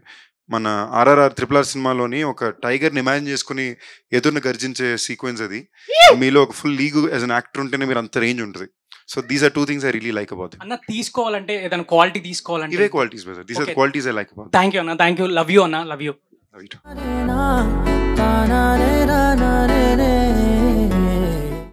మన RRR RRR సినిమాలోని ఒక టైగర్ని ఇమాజిన్ చేసుకుని ఎదురుని గర్జించే సీక్వెన్స్, అది మీలో ఒక full league as an actor ఉంటేనే మీరు అంత రేంజ్ ఉంటుంది. So these are two things I really like about him. అన్న తీసుకోవాలంటే ఏదైనా క్వాలిటీ తీసుకోవాలంటే ఇవే qualities brother. These are qualities I like about. Thank you అన్న, థ్యాంక్ యూ. లవ్ యూ అన్న, లవ్ యూ. Love you.